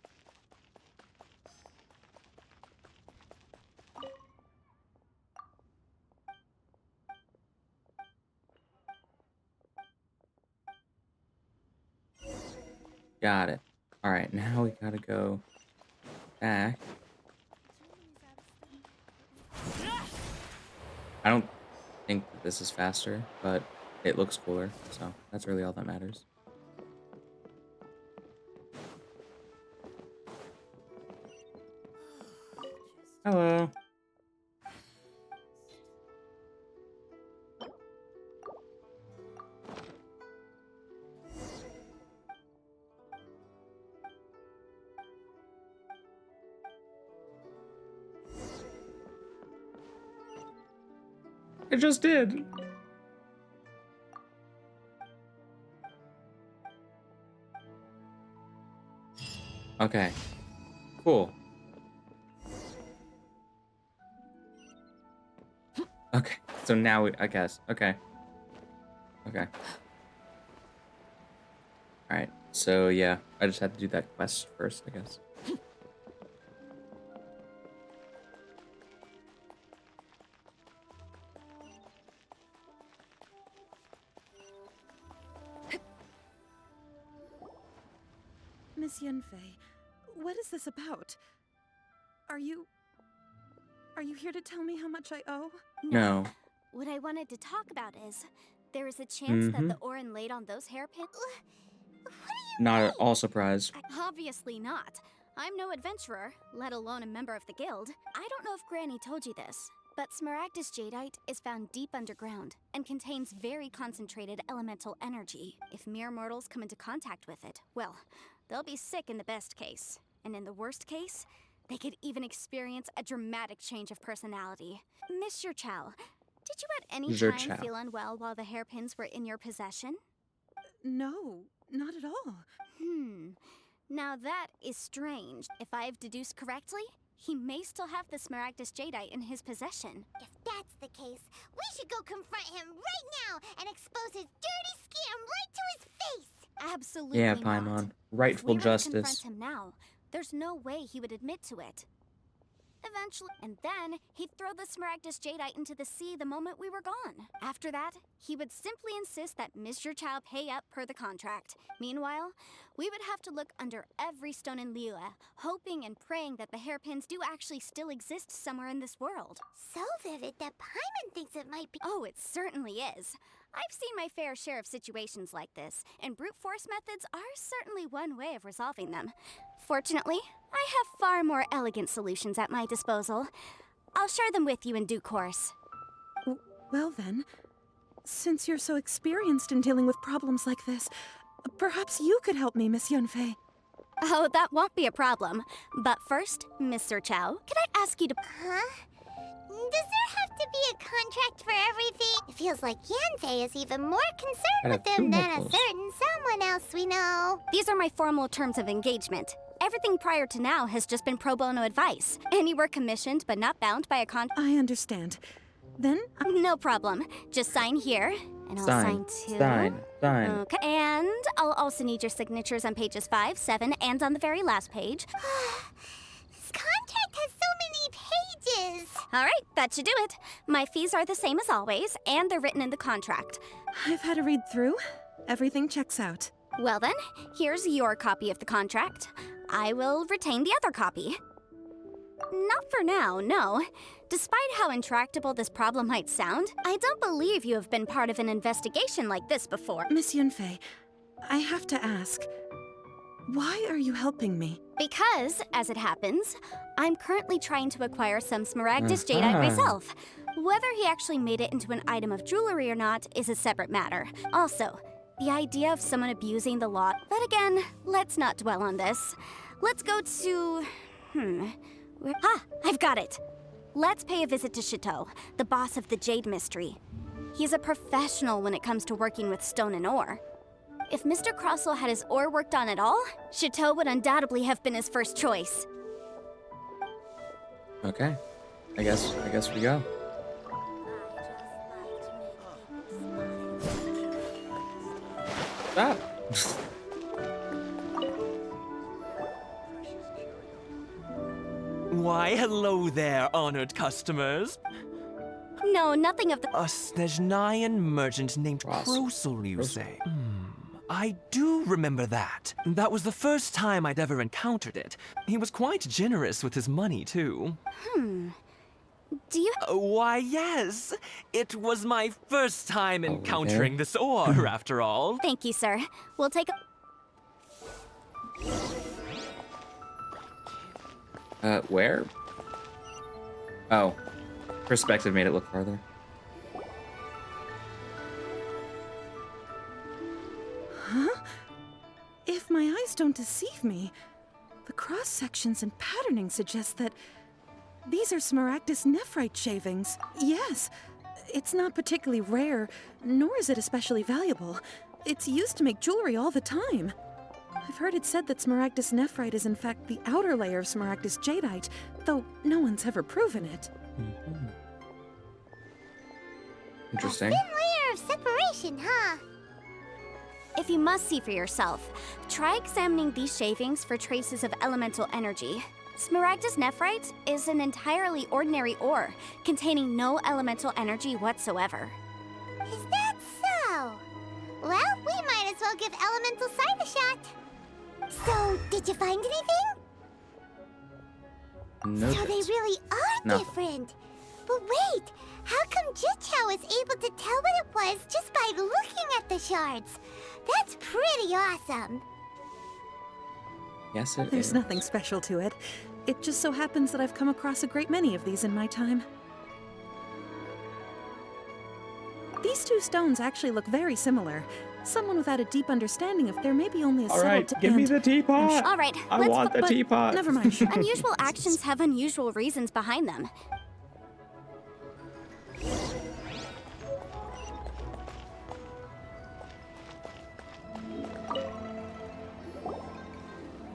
Got it. All right. Now we gotta go back. I don't think that this is faster, but it looks cooler, so that's really all that matters. Hello. It just did. Okay. Cool. Okay. So now I guess. Okay. Okay. All right. So yeah, I just had to do that quest first, I guess. Miss Yunfei, what is this about? Are you here to tell me how much I owe? No. What I wanted to talk about is, there is a chance that the Orin laid on those hairpins. Not at all surprised. Obviously not. I'm no adventurer, let alone a member of the guild. I don't know if Granny told you this, but Smaragdus jadeite is found deep underground and contains very concentrated elemental energy. If mere mortals come into contact with it, well, they'll be sick in the best case. And in the worst case, they could even experience a dramatic change of personality. Mr. Chow, did you at any time feel unwell while the hairpins were in your possession? No, not at all. Now that is strange. If I've deduced correctly, he may still have the Smaragdus jadeite in his possession. If that's the case, we should go confront him right now and expose his dirty scam right to his face! Absolutely yeah, not. Paimon. Rightful If we were justice. to confront him now, there's no way he would admit to it. Eventually, and then he'd throw the Smaragdus jadeite into the sea the moment we were gone. After that, he would simply insist that Mr. Chow pay up per the contract. Meanwhile, we would have to look under every stone in Liyue, hoping and praying that the hairpins do actually still exist somewhere in this world. So vivid that Paimon thinks it might be— Oh, it certainly is. I've seen my fair share of situations like this, and brute force methods are certainly one way of resolving them. Fortunately, I have far more elegant solutions at my disposal. I'll share them with you in due course. Well then, since you're so experienced in dealing with problems like this, perhaps you could help me, Miss Yunfei. Oh, that won't be a problem. But first, Mr. Chow, can I ask you to... Huh? Does there have to be a contract for everything? It feels like Yanfei is even more concerned with them than a certain someone else we know. These are my formal terms of engagement. Everything prior to now has just been pro bono advice. Any work commissioned but not bound by a contract. I understand. Then? No problem. Just sign here, and I'll sign too. Sign. Okay. And I'll also need your signatures on pages 5, 7, and on the very last page. This contract has so many pages. All right, that should do it. My fees are the same as always, and they're written in the contract. I've had a read through. Everything checks out. Well then, here's your copy of the contract. I will retain the other copy. Not for now, no. Despite how intractable this problem might sound, I don't believe you have been part of an investigation like this before. Miss Yunfei, I have to ask, why are you helping me? Because, as it happens, I'm currently trying to acquire some Smaragdus Jadeite myself. Whether he actually made it into an item of jewelry or not is a separate matter. Also, the idea of someone abusing the law... But again, let's not dwell on this. Let's go to... I've got it! Let's pay a visit to Chateau, the boss of the Jade Mystery. He's a professional when it comes to working with stone and ore. If Mr. Crossell had his ore worked on at all, Chateau would undoubtedly have been his first choice. Okay. I guess we go. Stop. Why, hello there, honored customers. No, nothing of the... A Snezhnayan merchant named Crossell, you say? I do remember that. That was the first time I'd ever encountered it. He was quite generous with his money, too. Do you... Why, yes. It was my first time encountering this ore, after all. Thank you, sir. We'll take a... Where? Oh. Perspective made it look farther. Huh? If my eyes don't deceive me, the cross-sections and patterning suggest that these are Smaragdus nephrite shavings. Yes, it's not particularly rare, nor is it especially valuable. It's used to make jewelry all the time. I've heard it said that Smaragdus nephrite is in fact the outer layer of Smaragdus jadeite, though no one's ever proven it. Interesting. A thin layer of separation, huh? If you must see for yourself, try examining these shavings for traces of elemental energy. Smaragdus nephrite is an entirely ordinary ore, containing no elemental energy whatsoever. Is that so? Well, we might as well give elemental sight a shot. So, did you find anything? Nope. So they really are different. But wait, how come Jichao was able to tell what it was just by looking at the shards? That's pretty awesome. Yes, it is. There's nothing special to it. It just so happens that I've come across a great many of these in my time. These two stones actually look very similar. Someone without a deep understanding of there may be only a All subtle... right, give me the teapot. All right, I let's... want the teapot. Never mind. Unusual actions have unusual reasons behind them.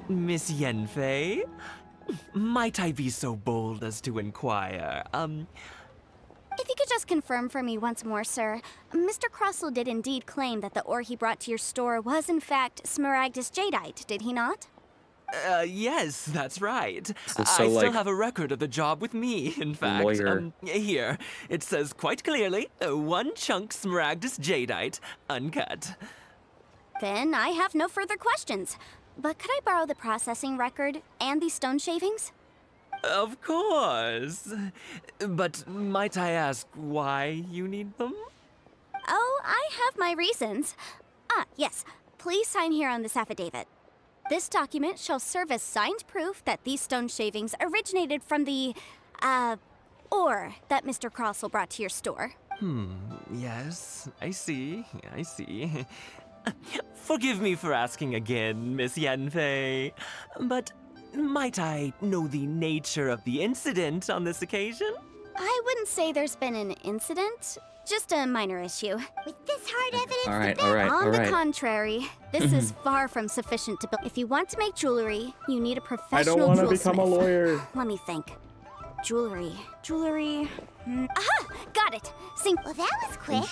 Miss Yanfei? Might I be so bold as to inquire, If you could just confirm for me once more, sir. Mr. Crossell did indeed claim that the ore he brought to your store was in fact Smaragdus jadeite, did he not? Yes, that's right. So, I still like, have a record of the job with me, in fact. lawyer. Here, it says quite clearly, 1 chunk Smaragdus jadeite, uncut. Then I have no further questions. But could I borrow the processing record and these stone shavings? Of course. But might I ask why you need them? Oh, I have my reasons. Yes. Please sign here on this affidavit. This document shall serve as signed proof that these stone shavings originated from the, ore that Mr. Crossell brought to your store. Yes, I see. Forgive me for asking again, Miss Yanfei, but might I know the nature of the incident on this occasion? I wouldn't say there's been an incident, just a minor issue. With this hard evidence, On the contrary, this is far from sufficient to build. If you want to make jewelry, you need a professional I don't want to jewelsmith. become a lawyer. Let me think. Jewelry. Aha! Got it! Sing. Well, that was quick.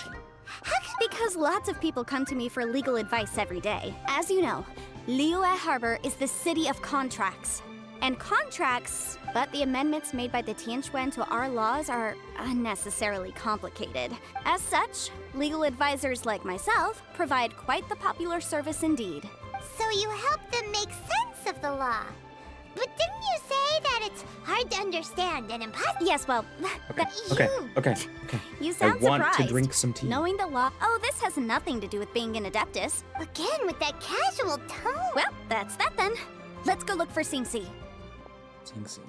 Because lots of people come to me for legal advice every day. As you know, Liyue Harbor is the city of contracts. And contracts, but the amendments made by the Tianquan to our laws are unnecessarily complicated. As such, legal advisors like myself provide quite the popular service indeed. So you help them make sense of the law. But didn't you say that it's hard to understand and impossible? Yes, well, Okay. You sound I want surprised. to drink some tea. Knowing the law. Oh, this has nothing to do with being an adeptus. Again, with that casual tone. Well, that's that then. Let's go look for Singsi. Singsi.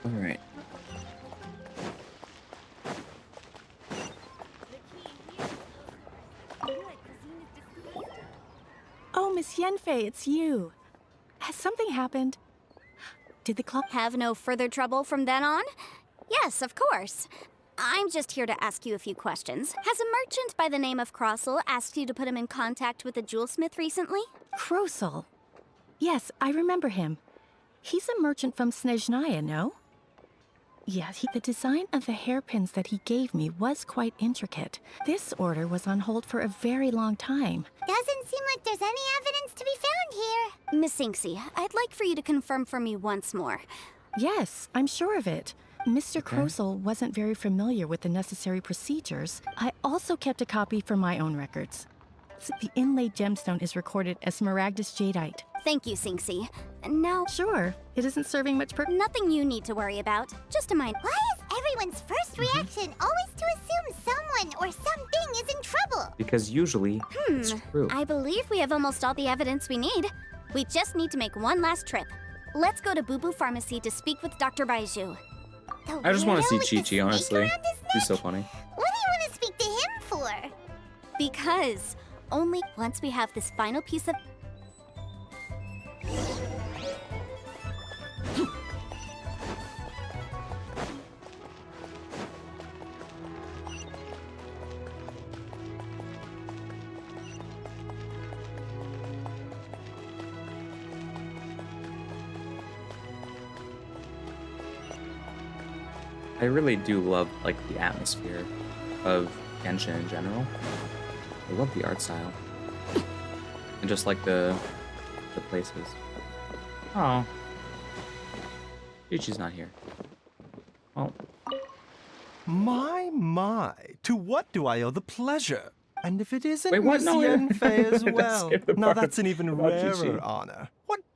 All right. Oh, Miss Yanfei, it's you. Has something happened? Did the clock have no further trouble from then on? Yes, of course. I'm just here to ask you a few questions. Has a merchant by the name of Crossel asked you to put him in contact with a jewelsmith recently? Crossel? Yes, I remember him. He's a merchant from Snezhnaya, no? Yeah, the design of the hairpins that he gave me was quite intricate. This order was on hold for a very long time. Doesn't seem like there's any evidence to be found here. Miss Singsi, I'd like for you to confirm for me once more. Yes, I'm sure of it. Mr. Crossel wasn't very familiar with the necessary procedures. I also kept a copy for my own records. The inlaid gemstone is recorded as Smaragdus Jadeite. Thank you, Singsi. Now... Sure, it isn't serving much purpose. Nothing you need to worry about. Just a mind. Why is everyone's first reaction always to assume someone or something is in trouble? Because usually it's true. I believe we have almost all the evidence we need. We just need to make one last trip. Let's go to Boo Boo Pharmacy to speak with Dr. Baiju. I just want to see Chi-Chi, honestly. He's so funny. What do you want to speak to him for? Because only once we have this final piece of... I really do love like the atmosphere of Genshin in general. I love the art style. And just like the places. Oh. Chi-Chi's not here. Oh. My, to what do I owe the pleasure? And if it isn't Wait, what? Miss No, Yanfei as That's well, the now part that's an even about rarer Chi-Chi. honor.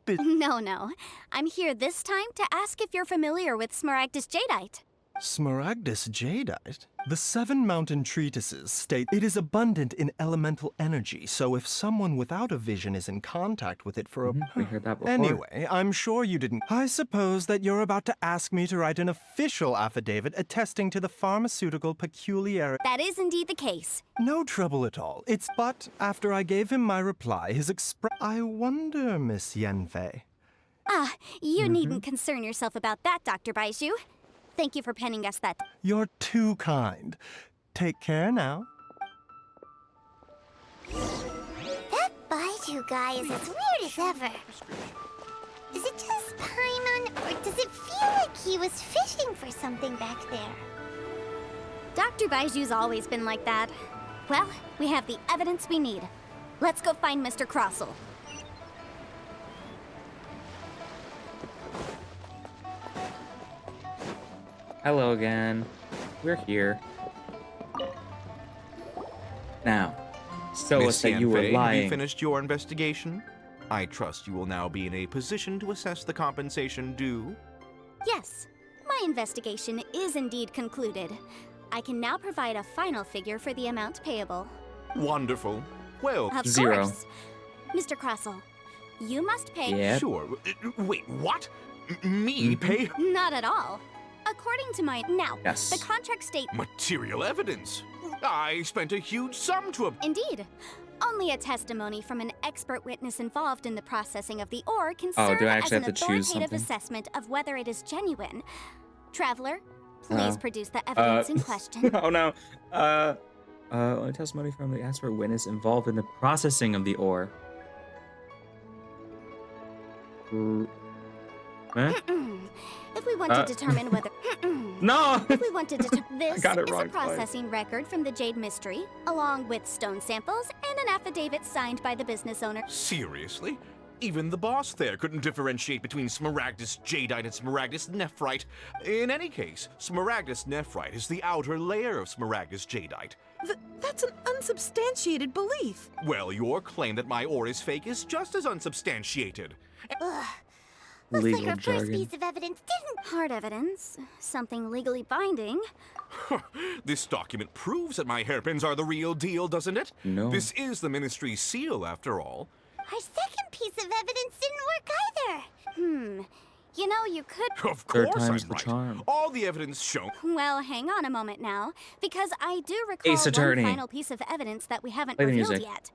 No. I'm here this time to ask if you're familiar with Smaragdus Jadeite. Smaragdus Jadeite? The 7 mountain treatises state it is abundant in elemental energy, so if someone without a vision is in contact with it for a... We heard that before. Anyway, I'm sure you didn't... I suppose that you're about to ask me to write an official affidavit attesting to the pharmaceutical peculiarity... That is indeed the case. No trouble at all. But after I gave him my reply, his I wonder, Miss Yanfei... You needn't concern yourself about that, Dr. Baiju. Thank you for penning us that. You're too kind. Take care now. That Baiju guy is as weird as ever. Is it just Paimon, or does it feel like he was fishing for something back there? Dr. Baiju's always been like that. Well, we have the evidence we need. Let's go find Mr. Crossel. Hello again. We're here. Now, show us Miss that you were Yanfei, have lying. you finished your investigation? I trust you will now be in a position to assess the compensation due. Yes, my investigation is indeed concluded. I can now provide a final figure for the amount payable. Wonderful. Well, Of Zero. course. Mr. Crossel, You must pay. Yep. Sure. Wait, what? Me pay? Not at all. According to my... Now, Yes. the contract states... Material evidence. I spent a huge sum to... Indeed. Only a testimony from an expert witness involved in the processing of the ore can Oh, serve do I as actually an have to choose authoritative something? assessment of whether it is genuine. Traveler, please Oh. produce the evidence in question. Oh no. Only testimony from the expert witness involved in the processing of the ore. Huh? If we want to determine whether... No! If we want to determine... This got it is wrong a twice. processing record from the Jade Mystery, along with stone samples and an affidavit signed by the business owner. Seriously? Even the boss there couldn't differentiate between Smaragdus Jadeite and Smaragdus Nephrite. In any case, Smaragdus Nephrite is the outer layer of Smaragdus Jadeite. That's an unsubstantiated belief. Well, your claim that my ore is fake is just as unsubstantiated. Ugh. Looks Legal like our jargon. first piece of evidence didn't... Hard evidence. Something legally binding. This document proves that my hairpins are the real deal, doesn't it? No. This is the Ministry's seal, after all. Our second piece of evidence didn't work either. You know, you could... Of Third course I'm time's the right. charm. All the evidence shown... Well, hang on a moment now, because I do recall Ace one Attorney. final piece of evidence that we haven't Play the revealed music. yet.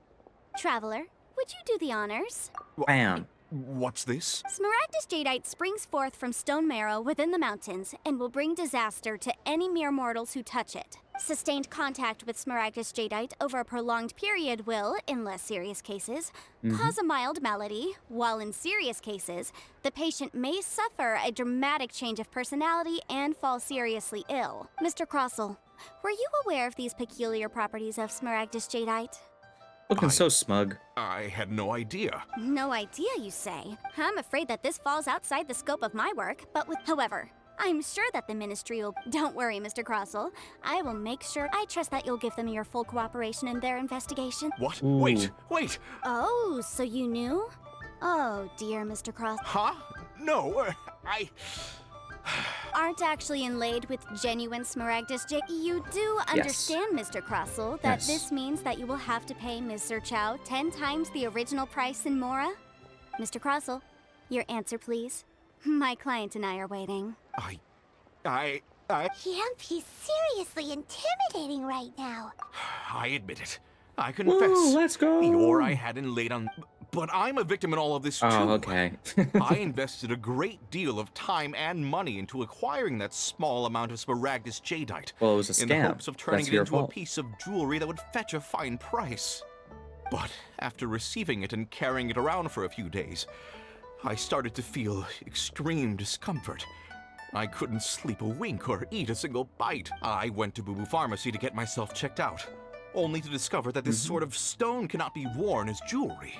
Traveler, would you do the honors? Bam. What's this? Smaragdus Jadeite springs forth from stone marrow within the mountains and will bring disaster to any mere mortals who touch it. Sustained contact with Smaragdus Jadeite over a prolonged period will, in less serious cases, cause a mild malady, while in serious cases, the patient may suffer a dramatic change of personality and fall seriously ill. Mr. Crossell, were you aware of these peculiar properties of Smaragdus Jadeite? Looking so smug. I had no idea. No idea, you say? I'm afraid that this falls outside the scope of my work, but however, I'm sure that the Ministry will... Don't worry, Mr. Crossell. I will make sure... I trust that you'll give them your full cooperation in their investigation. What? Ooh. Wait! Oh, so you knew? Oh, dear, Mr. Cross. Huh? No, I... Aren't actually inlaid with genuine Smaragdus J. You do understand, Mr. Crossell, that Yes. this means that you will have to pay Mr. Chow 10 times the original price in Mora? Mr. Crossell, your answer, please. My client and I are waiting. I... Yemp, he's seriously intimidating right now. I admit it. I confess. Woo, let's go. The ore I had inlaid on... But I'm a victim in all of this, too. Oh, okay. I invested a great deal of time and money into acquiring that small amount of Smaragdus Jadeite. Well, it was a scam. In the hopes of turning That's it your into a fault. piece of jewelry that would fetch a fine price. But after receiving it and carrying it around for a few days, I started to feel extreme discomfort. I couldn't sleep a wink or eat a single bite. I went to Boo Boo Pharmacy to get myself checked out, only to discover that this sort of stone cannot be worn as jewelry.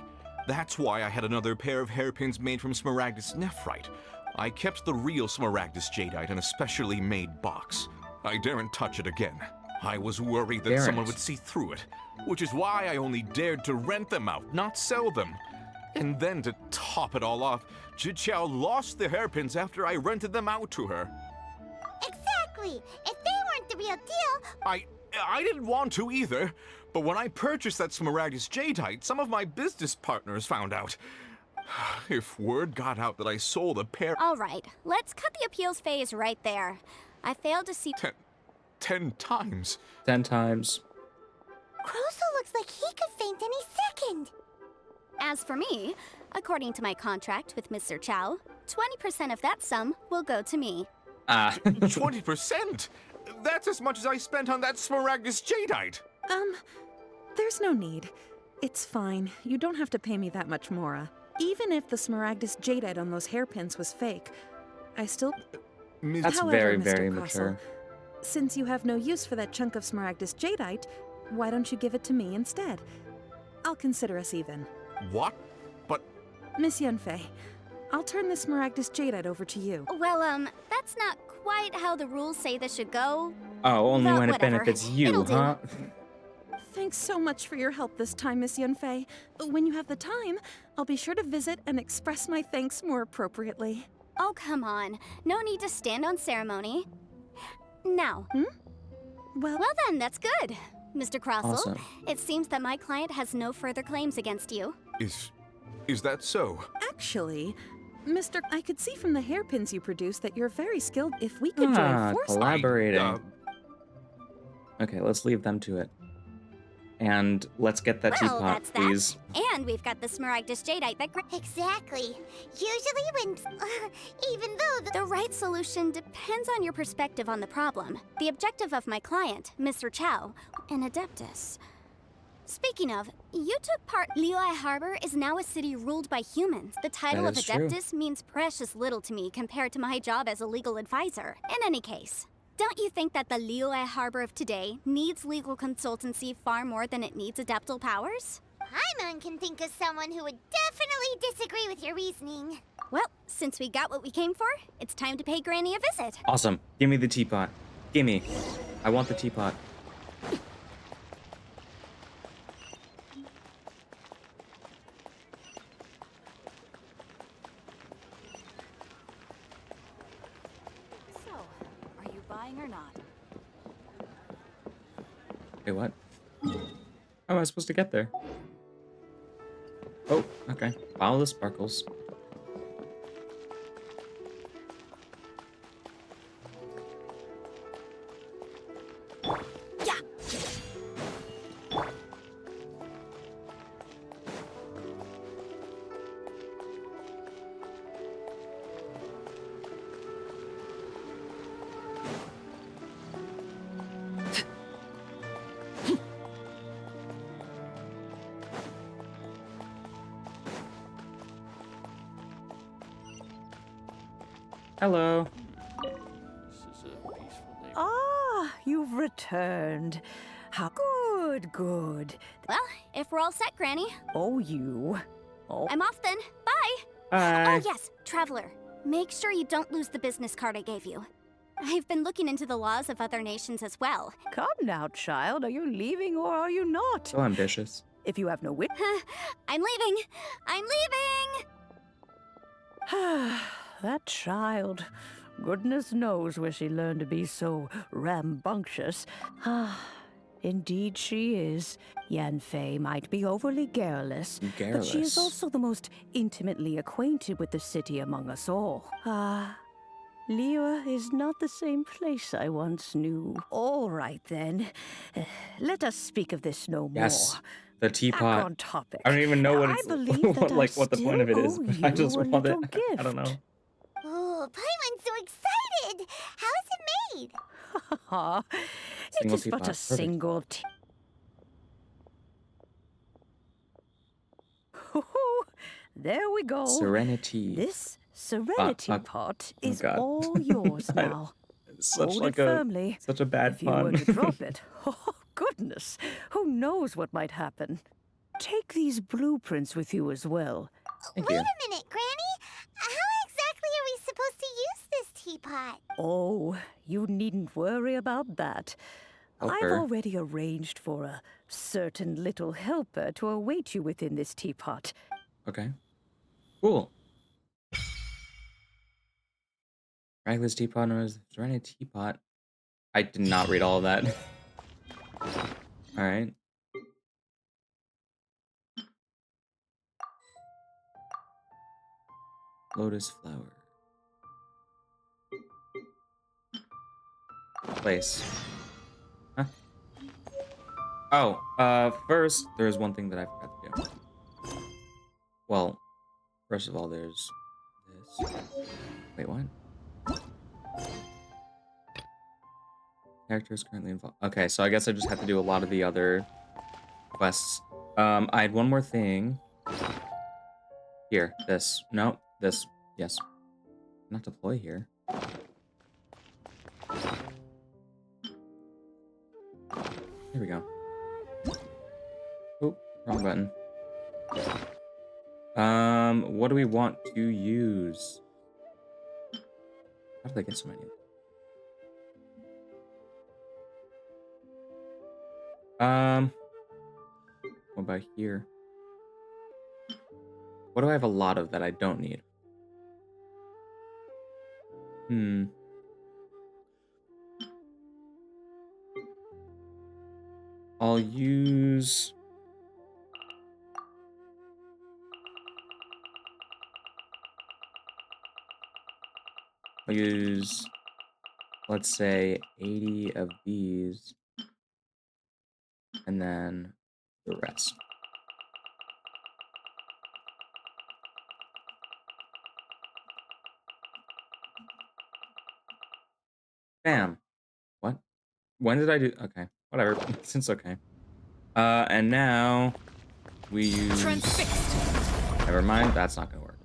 That's why I had another pair of hairpins made from Smaragdus Nephrite. I kept the real Smaragdus Jadeite in a specially made box. I daren't touch it again. I was worried that someone would see through it, which is why I only dared to rent them out, not sell them. And then to top it all off, Jiqiao lost the hairpins after I rented them out to her. Exactly! If they weren't the real deal... I didn't want to either, but when I purchased that Smaragdus Jadeite, some of my business partners found out. If word got out that I sold a pair... All right, let's cut the appeals phase right there. I failed to see... 10 times. 10 times. Crossell looks like he could faint any second. As for me, according to my contract with Mr. Chow, 20% of that sum will go to me. 20%? That's as much as I spent on that Smaragdus Jadeite. There's no need. It's fine. You don't have to pay me that much, Mora. Even if the Smaragdus Jadeite on those hairpins was fake, I still... That's However, very, Mr. very Crossell, mature. Since you have no use for that chunk of Smaragdus Jadeite, why don't you give it to me instead? I'll consider us even. What? But... Miss Yunfei, I'll turn this Smaragdus Jadeite over to you. Well, that's not quite how the rules say this should go. Oh, only Well, when it whatever. benefits you, It'll do. huh? Thanks so much for your help this time, Miss Yunfei. When you have the time, I'll be sure to visit and express my thanks more appropriately. Oh, come on. No need to stand on ceremony. Now. Well then, that's good. Mr. Crossell, Awesome. it seems that my client has no further claims against you. Is Is that so? Actually, Mr. I could see from the hairpins you produce that you're very skilled. If we could join forces. Collaborating. Okay, let's leave them to it. And let's get that Well, teapot, that's please. that. And we've got the Smaragdus Jadeite that... Exactly. Usually when... even though The right solution depends on your perspective on the problem. The objective of my client, Mr. Chow, an Adeptus. Speaking of, you took part... Liyue Harbor is now a city ruled by humans. The title That of is true. Adeptus means precious little to me compared to my job as a legal advisor. In any case, don't you think that the Liyue Harbor of today needs legal consultancy far more than it needs adeptal powers? Paimon can think of someone who would definitely disagree with your reasoning. Well, since we got what we came for, it's time to pay Granny a visit. Awesome. Give me the teapot. Gimme. I want the teapot. So, are you buying or not? Wait, what? How am I supposed to get there? Oh, okay. Follow the sparkles. Yeah. Hello. Ah, you've returned. How good, good. Well, if we're all set, Granny. Oh, you. Oh. I'm off then. Bye. Bye. Oh, yes, Traveler. Make sure you don't lose the business card I gave you. I've been looking into the laws of other nations as well. Come now, child. Are you leaving or are you not? So ambitious. If you have no wit. I'm leaving. I'm leaving. That child. Goodness knows where she learned to be so rambunctious. Ah, indeed she is. Yanfei might be overly garrulous, but she is Garrulous. also the most intimately acquainted with the city among us all. Ah, Liyue is not the same place I once knew. All right then. Let us speak of this no Yes. more. The Back teapot. on topic. I don't even know what I it's believe that like I what the point of it still is, owe but I you just a want it. little I don't know. gift. Oh, Paimon's so excited! How is it made? It Single is but teapot. a Perfect. single There we go. Serenity. This serenity pot is God. all yours now. Such Hold like it firmly. such a bad If you were pun. to drop it, oh goodness, who knows what might happen. Take these blueprints with you as well. Thank Wait you. a minute, Granny. How exactly are we supposed to use this teapot? Oh, you needn't worry about that. I've Helper. already arranged for a certain little helper to await you within this teapot. Okay. Cool. Miraculous teapot known as Serenity teapot. I did not read all of that. All right. Lotus flower. Place. Huh? Oh, first, there's one thing that I forgot to do. Well, first of all, there's this. Wait, what? Character is currently involved. Okay, so I guess I just have to do a lot of the other quests. I had one more thing. Here, this. No, this. Yes. Not deploy here. Here we go. Oh, wrong button. What do we want to use? How did I get so many? What about here? What do I have a lot of that I don't need? I'll use... I'll use, let's say, 80 of these, and then the rest. Bam. What? When did I do? Okay, whatever. It's okay. And now we use. Transfixed. Never mind. That's not gonna work.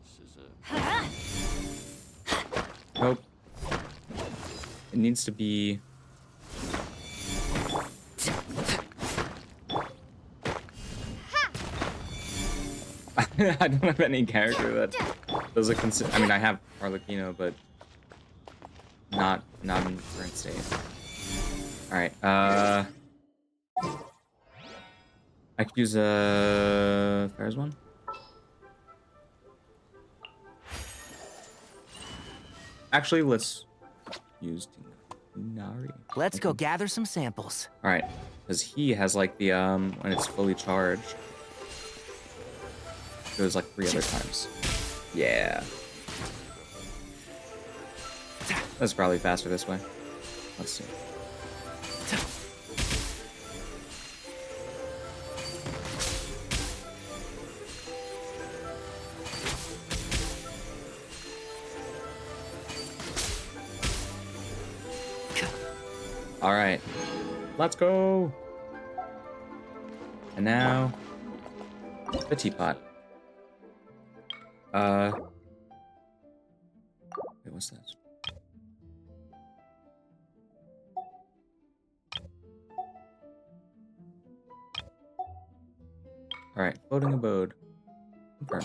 Nope. It needs to be. I don't have any character that does a I mean, I have Arlecchino, but not in current state. All right. I could use a Ferris one. Actually, let's use Tinari. Let's go gather some samples. All right, because he has like the when it's fully charged, it goes like 3 other times. Yeah. That's probably faster this way. Let's see. All right, let's go. And now the teapot. Wait, what's that? All right, floating abode. Confirm.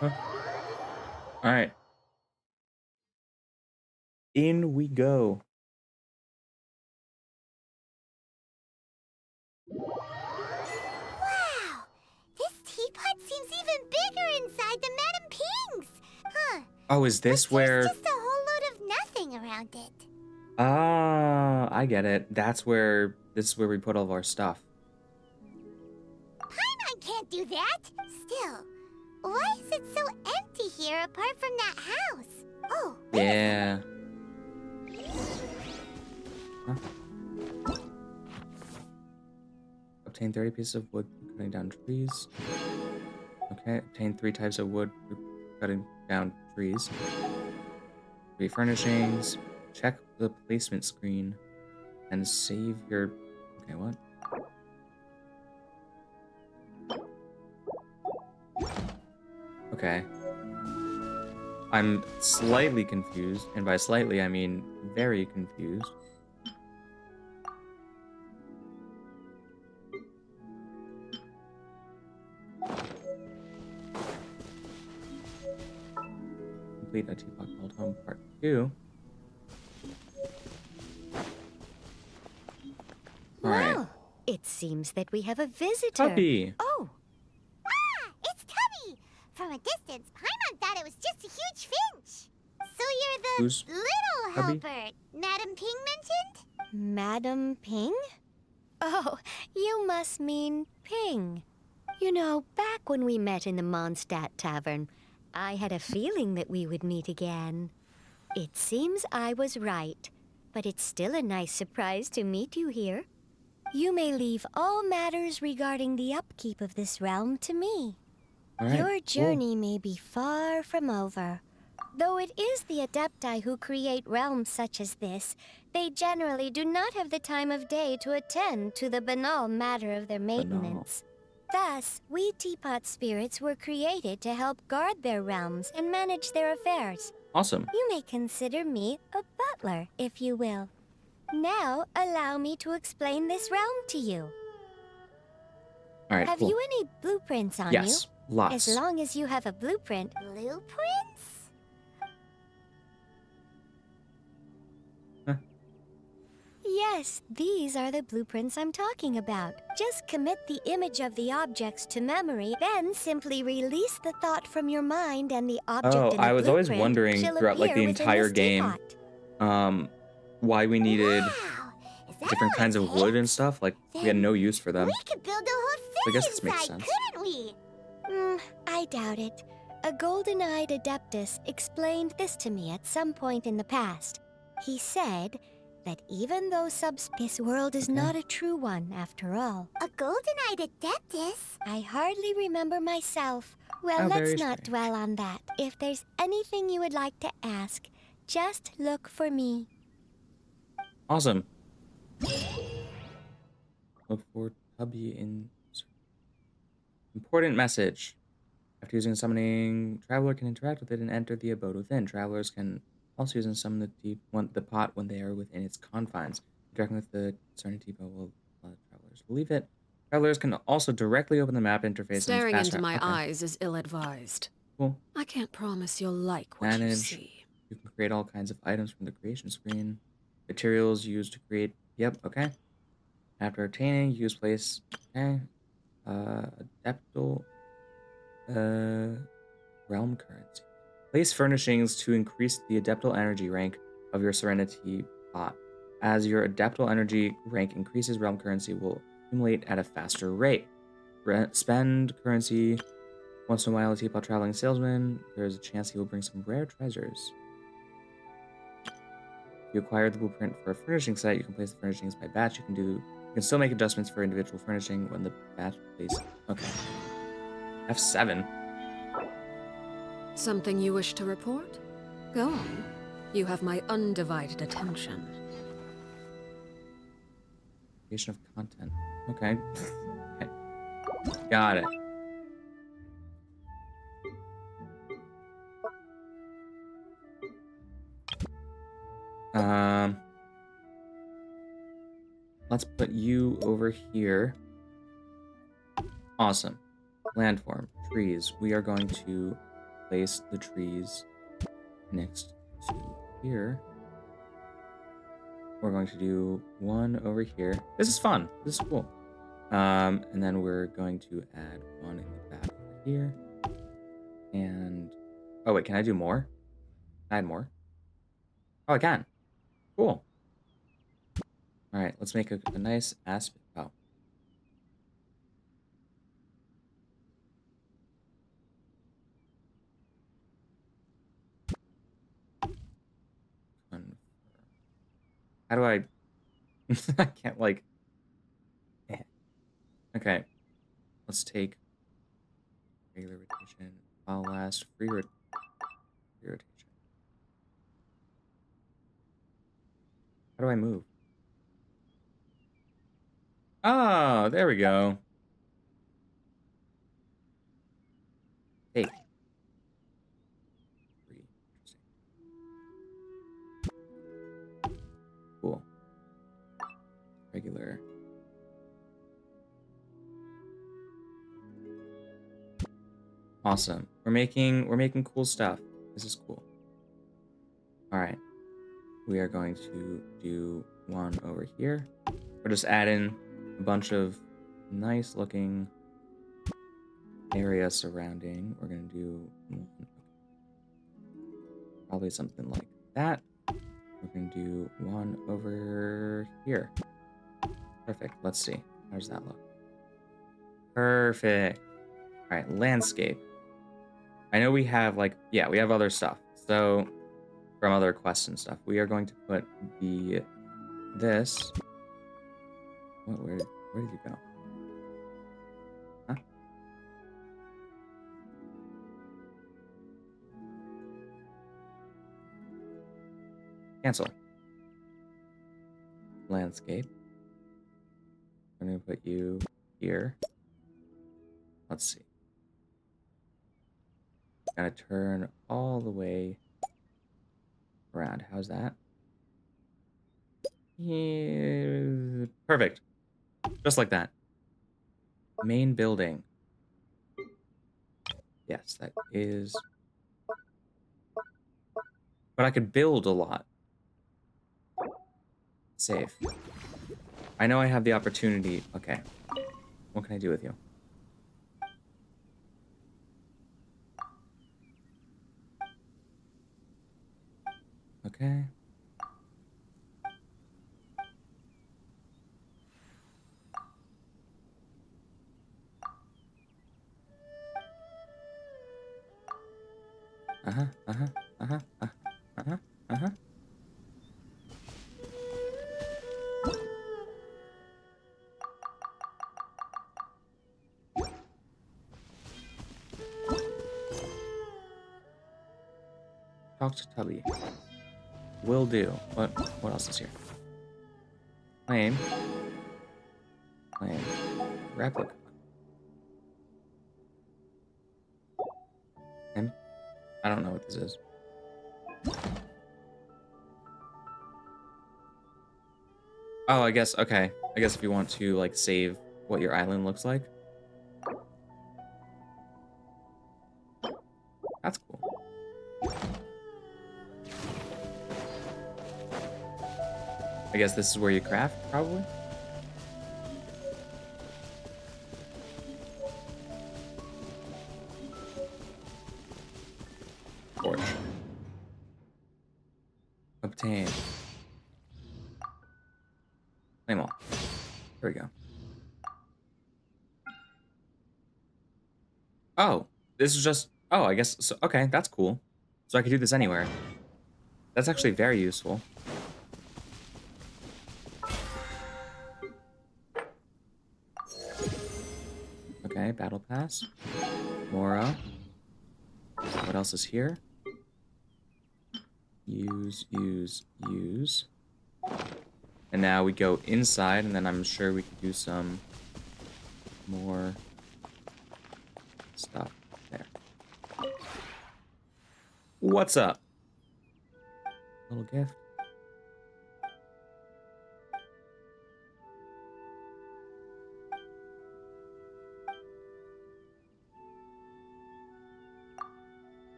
Huh. All right. In we go. Wow! This teapot seems even bigger inside than Madame Ping's! Huh. Oh, is this where... Just a whole load of nothing around it. Ah, I get it. That's where... This is where we put all of our stuff. Paimon can't do that! Still, why is it so empty here apart from that house? Oh, Yeah. Huh? Obtain 30 pieces of wood for cutting down trees. Okay, obtain 3 types of wood for cutting down trees. 3 furnishings. Check the placement screen and save your... Okay, what? Okay. I'm slightly confused, and by slightly I mean very confused. Complete a teapot called Home Part 2. Alright. Well, it seems that we have a visitor. Puppy! Oh, ah! It's Tubby! From a distance, Paimon thought it was just a huge finch. So you're the Who's little Tubby? helper Madame Ping mentioned? Madam Ping? Oh, you must mean Ping. You know, back when we met in the Mondstadt Tavern, I had a feeling that we would meet again. It seems I was right, but it's still a nice surprise to meet you here. You may leave all matters regarding the upkeep of this realm to me. All right, Your journey may be far from over. Though it is the Adepti who create realms such as this, they generally do not have the time of day to attend to the banal matter of their maintenance. Thus, we teapot spirits were created to help guard their realms and manage their affairs. Awesome. You may consider me a butler, if you will. Now, allow me to explain this realm to you. All right, Have cool. you any blueprints on Yes, you? lots. As long as you have a blueprint. Blueprints? Huh. Yes, these are the blueprints I'm talking about. Just commit the image of the objects to memory, then simply release the thought from your mind and the object Oh, in the I was always blueprint wondering shall throughout like the appear within entire this game, teapot. why we needed different kinds of wood and stuff. Like we had no use for them. We could build a whole I city guess this makes inside, sense. couldn't we? I doubt it. A golden-eyed adeptus explained this to me at some point in the past. He said that even though this world is not a true one after all. A golden-eyed adeptus? I hardly remember myself. Well, How very let's not strange. dwell on that. If there's anything you would like to ask, just look for me. Awesome. Look for Tubby in important message. After using summoning, traveler can interact with it and enter the abode within. Travelers can also use and summon the pot when they are within its confines. Interacting with the concerning depot will allow travelers to leave it. Travelers can also directly open the map interface. Staring and into my eyes is ill-advised. Cool. I can't promise you'll like what Manage. you see. You can create all kinds of items from the creation screen. Materials used to create. Yep. Okay. After obtaining, use place. Okay. Adeptal. Realm currency. Place furnishings to increase the adeptal energy rank of your Serenity pot. As your adeptal energy rank increases, realm currency will accumulate at a faster rate. Spend currency once in a while. A teapot traveling salesman. There's a chance he will bring some rare treasures. If you acquire the blueprint for a furnishing set, you can place the furnishings by batch. You can still make adjustments for individual furnishing when the batch plays. Okay. F7. Something you wish to report? Go on. You have my undivided attention. Creation of content. Okay. Okay. Got it. Let's put you over here. Awesome. Landform. Trees. We are going to place the trees next to here. We're going to do one over here. This is fun. This is cool. And then we're going to add one in the back over here. And oh wait, can I do more? Add more? Oh, I can. Cool. All right, let's make a nice aspect. Oh. How do I? I can't like. Okay, let's take regular rotation. I'll last free rotation. How do I move? Oh, there we go. Take. Cool. Regular. Awesome. We're making cool stuff. This is cool. All right. We are going to do one over here. We're just adding a bunch of nice looking area surrounding. We're going to do probably something like that. We're going to do one over here. Perfect. Let's see. How does that look? Perfect. All right, landscape. I know we have like, yeah, we have other stuff. So from other quests and stuff, we are going to put this. Where did you go? Huh? Cancel. Landscape. I'm going to put you here. Let's see. Gonna turn all the way around. How's that? Yeah, perfect. Just like that. Main building. Yes, that is. But I could build a lot. Save. I know I have the opportunity. Okay. What can I do with you? Okay. Uh-huh, uh-huh, uh-huh, uh-huh, uh-huh. Talk to Tubby. Will do. What else is here? Claim. Claim. Replica. And I don't know what this is. Oh, I guess, okay. I guess if you want to, like, save what your island looks like. That's cool. I guess this is where you craft, probably? Torch. Obtain. Claim all. There we go. Oh, this is just... Oh, I guess... So, okay, that's cool. So I could do this anywhere. That's actually very useful. Okay, battle pass. Mora. What else is here? Use, use, use. And now we go inside, and then I'm sure we could do some more stuff there. What's up? Little gift.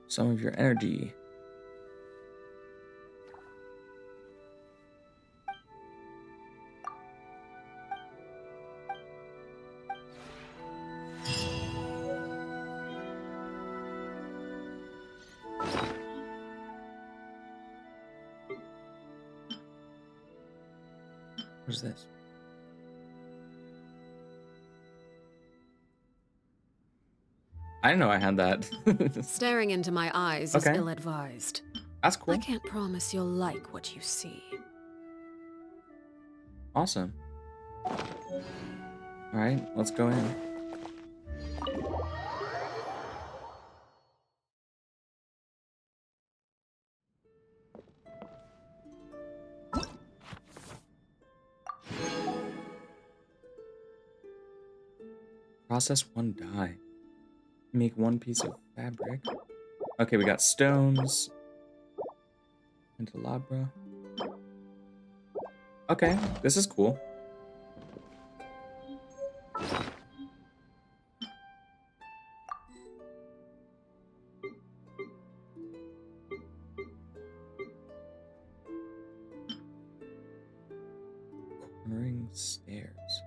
Some of your energy. What is this? I didn't know I had that. Staring into my eyes is Okay. ill-advised. That's cool. I can't promise you'll like what you see. Awesome. All right, let's go in. Process one dye. Make one piece of fabric. Okay, we got stones. Candelabra. Okay, this is cool. Cornering stairs.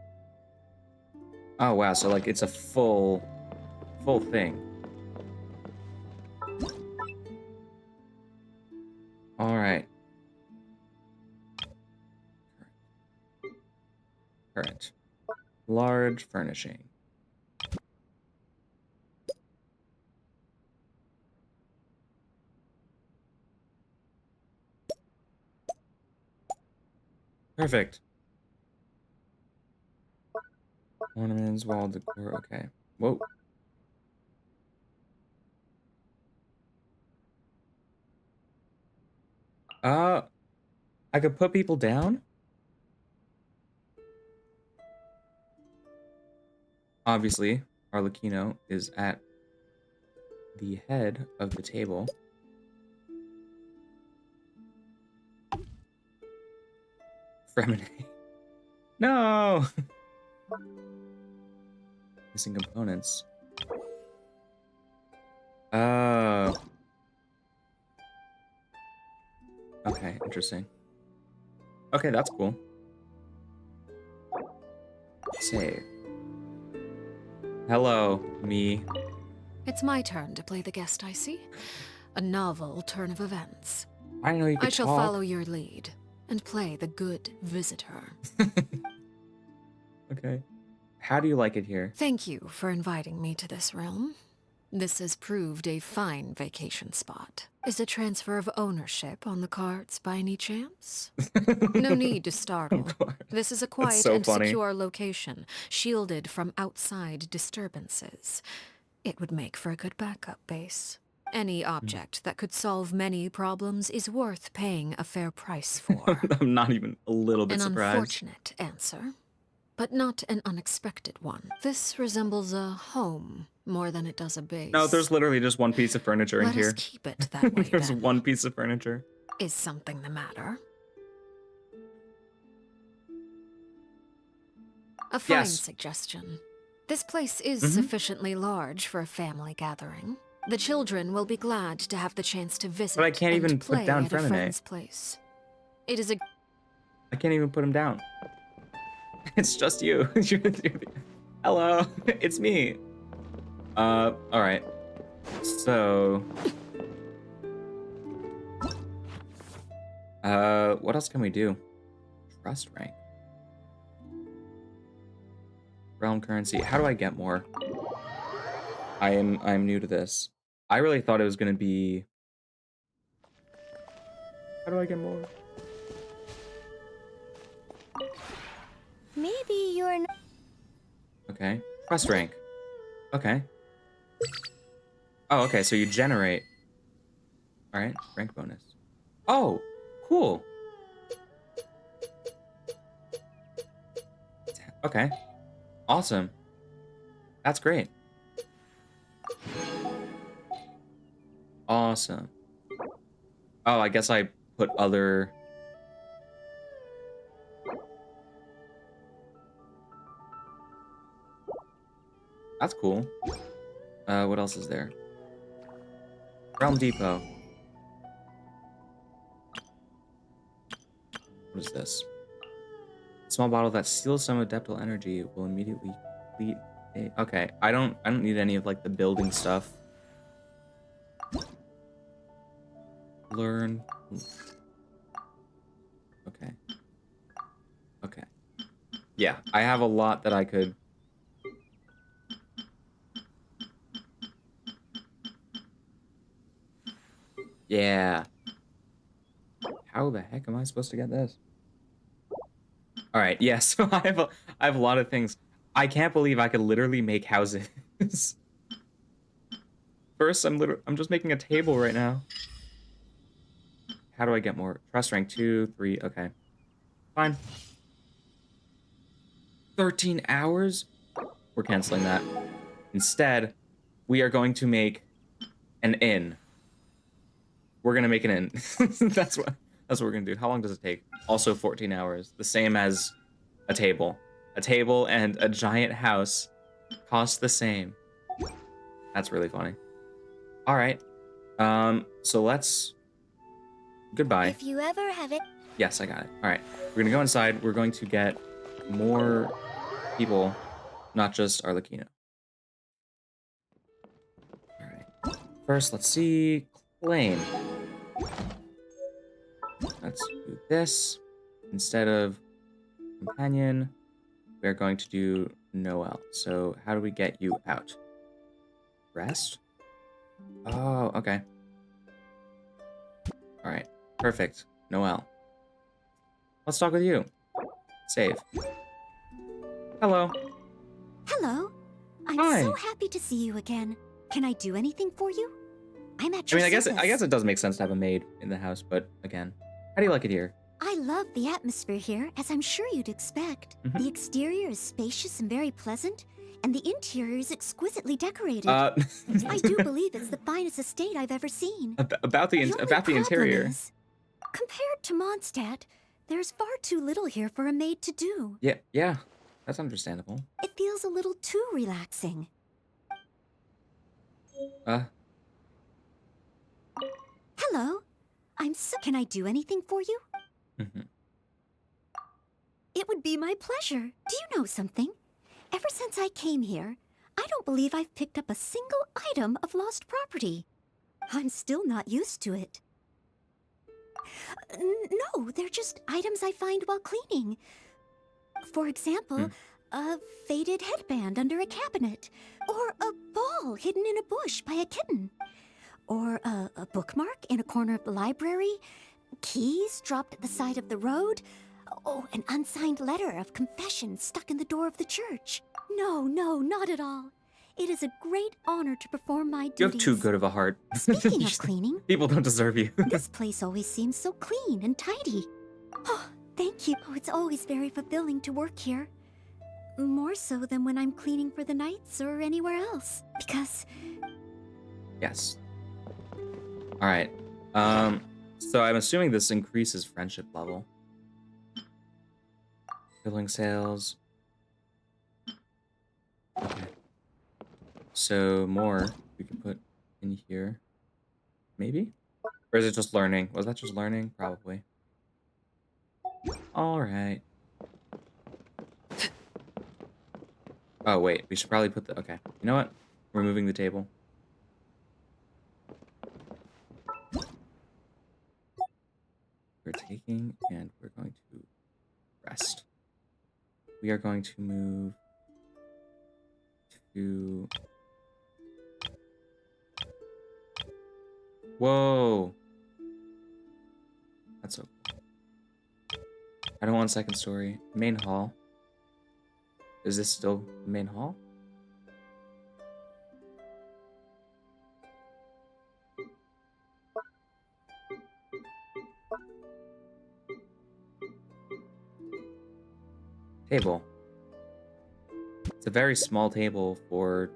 Oh wow, so like it's a full thing. All right. Current. Large furnishing. Perfect. Ornaments, wall decor, okay. Whoa. I could put people down? Obviously, Arlecchino is at the head of the table. Fremine. No! Missing components. Oh. Okay, interesting. Okay, that's cool. Save. Hello, me. It's my turn to play the guest, I see. A novel turn of events. I know you could I shall talk. follow your lead and play the good visitor. Okay. How do you like it here? Thank you for inviting me to this realm. This has proved a fine vacation spot. Is a transfer of ownership on the cards by any chance? No need to startle. This is a quiet so and funny. secure location, shielded from outside disturbances. It would make for a good backup base. Any object that could solve many problems is worth paying a fair price for. I'm not even a little bit An surprised. unfortunate answer, but not an unexpected one. This resembles a home more than it does a base. No, there's literally just one piece of furniture in Let us here. keep it that way, There's then. one piece of furniture. Is something the matter? A fine Yes. suggestion. This place is Mhm. sufficiently large for a family gathering. The children will be glad to have the chance to visit But I can't and even put play down at a Fremine. friend's place. It is a I can't even put him down. It's just you. Hello, it's me. All right. So, what else can we do? Trust rank. Realm currency. How do I get more? I'm new to this. I really thought it was gonna be. How do I get more? Maybe you're not. Okay. Trust rank. Okay. Oh, okay. So you generate. All right. Rank bonus. Oh, cool. Okay. Awesome. That's great. Awesome. Oh, I guess I put other. That's cool. What else is there? Realm Depot. What is this? Small bottle that steals some adeptal energy will immediately complete a... Okay, I don't need any of like the building stuff. Learn. Okay. Okay. Yeah, I have a lot that I could. Yeah. How the heck am I supposed to get this? All right. Yeah. So I have a lot of things. I can't believe I could literally make houses. First, I'm just making a table right now. How do I get more? Trust rank 2, 3. Okay. Fine. 13 hours? We're canceling that. Instead, we are going to make an inn. We're gonna make an inn. That's what we're gonna do. How long does it take? Also 14 hours. The same as a table. A table and a giant house cost the same. That's really funny. All right. So let's. Goodbye. If you ever have it. Yes, I got it. All right. We're gonna go inside. We're going to get more people, not just Arlecchino. All right. First, let's see. Claim. Let's do this. Instead of companion, we're going to do Noel. So how do we get you out? Rest? Oh, okay. All right. Perfect. Noel. Let's talk with you. Save. Hello. Hello. I'm Hi. so happy to see you again. Can I do anything for you? I'm at I your mean, I service. guess it does make sense to have a maid in the house, but again, how do you like it here? I love the atmosphere here, as I'm sure you'd expect. Mhm. The exterior is spacious and very pleasant, and the interior is exquisitely decorated. Uh, I do believe it's the finest estate I've ever seen. about the interior. Is, compared to Mondstadt, there's far too little here for a maid to do. Yeah, that's understandable. It feels a little too relaxing. Hello. I'm so... Can I do anything for you? Mhm. It would be my pleasure. Do you know something? Ever since I came here, I don't believe I've picked up a single item of lost property. I'm still not used to it. No, they're just items I find while cleaning. For example, a faded headband under a cabinet, or a ball hidden in a bush by a kitten, or a bookmark in a corner of the library, keys dropped at the side of the road, oh, an unsigned letter of confession stuck in the door of the church. No, not at all. It is a great honor to perform my duties. You have too good of a heart. Speaking of cleaning, People don't deserve you. this place always seems so clean and tidy. Oh, thank you. Oh, it's always very fulfilling to work here. More so than when I'm cleaning for the Knights or anywhere else. Because... Yes. Alright. So I'm assuming this increases friendship level. Billing sales. Okay. So more we can put in here. Maybe? Or is it just learning? Was that just learning? Probably. Alright. Oh, wait. We should probably put the... Okay. You know what? We're moving the table. We're taking and we're going to rest. We are going to move to... Whoa! That's so cool. I don't want second story. Main hall. Is this still the main hall? Table. It's a very small table for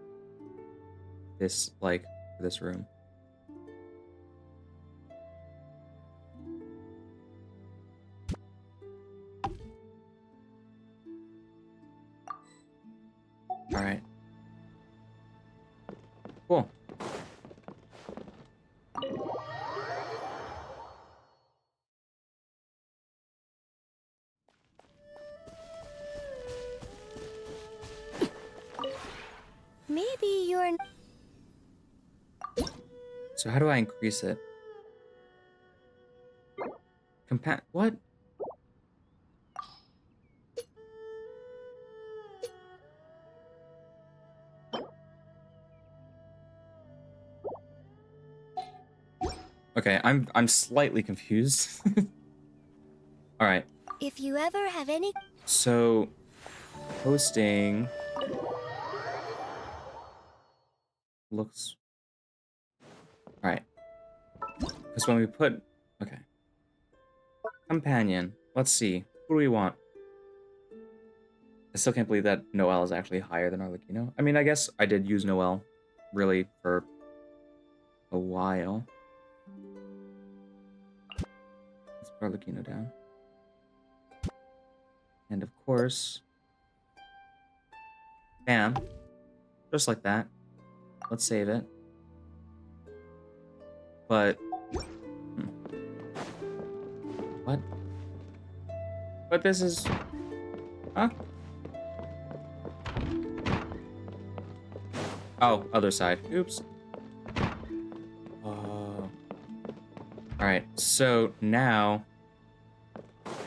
this, like, for this room. Alright. Cool. maybe you're... So how do I increase it? What? Okay, I'm slightly confused. All right. If you ever have any... So, hosting looks... All right. Because when we put... Okay. Companion. Let's see. Who do we want? I still can't believe that Noelle is actually higher than Arlecchino. I mean, I guess I did use Noelle, really, for a while. Let's put Arlecchino down. And of course... Bam. Just like that. Let's save it. But... What? But this is... Huh? Oh, other side. Oops. Alright, so now...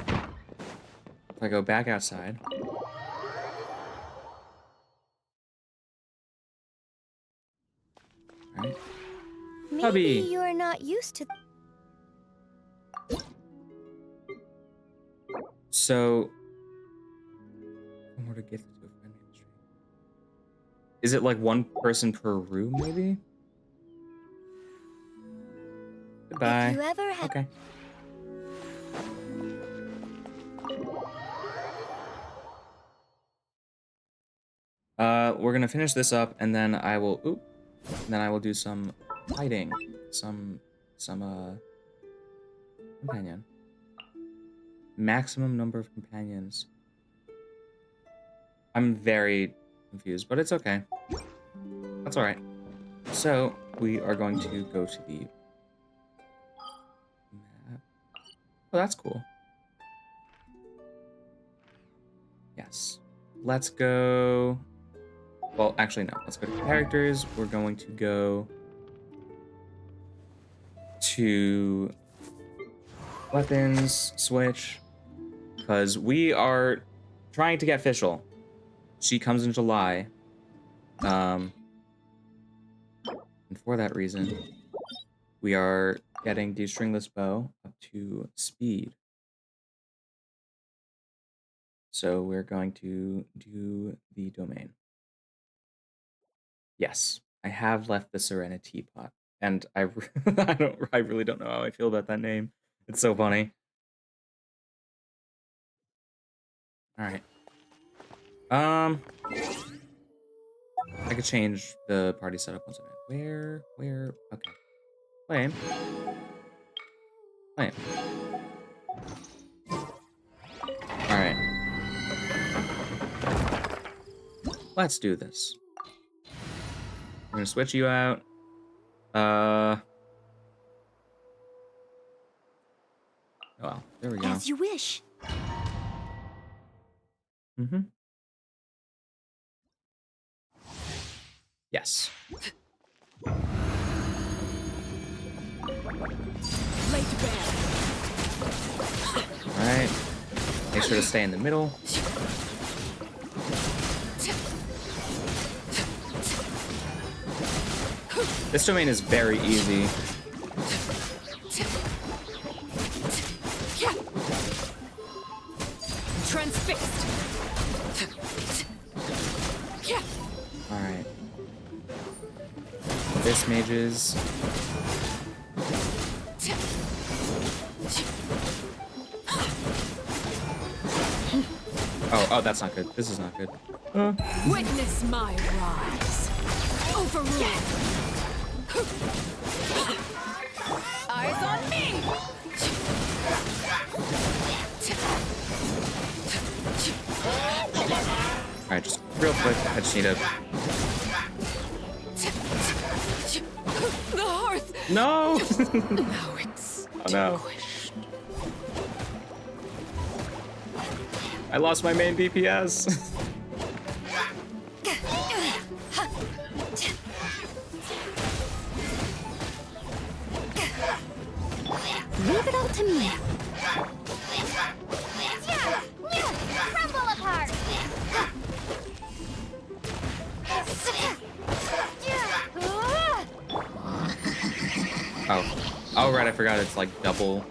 If I go back outside... Alright. Maybe Hubby. you're not used to... So... More to gift to a friend. Is it like one person per room, maybe? Goodbye. If you ever have... Okay. We're gonna finish this up, and then I will... Oop. And then I will do some fighting. Some companion. Maximum number of companions. I'm very confused, but it's okay. That's alright. So, we are going to go to the map. Oh, that's cool. Yes. Let's go... Well, actually, no. Let's go to characters. We're going to go to weapons, switch, because we are trying to get official. she comes in July. And for that reason, we are getting the stringless bow up to speed. So we're going to do the domain. Yes, I have left the Serena teapot, and I really don't know how I feel about that name. It's so funny. All right. I could change the party setup once a minute. Where? Okay. Flame. All right. Let's do this. I'm gonna switch you out. Oh, well, there we go. As you wish. Mm-hmm. Yes. Alright. Make sure to stay in the middle. This domain is very easy. Transfixed. Alright. This mages. Oh, that's not good. This is not good. Witness my rise. Overrule. Eyes on me. Alright, just real quick. I just need to... The hearth. No! Now it's oh no. I lost my main DPS. Leave it all to me. Crumble apart. Oh, right. I forgot it's like double.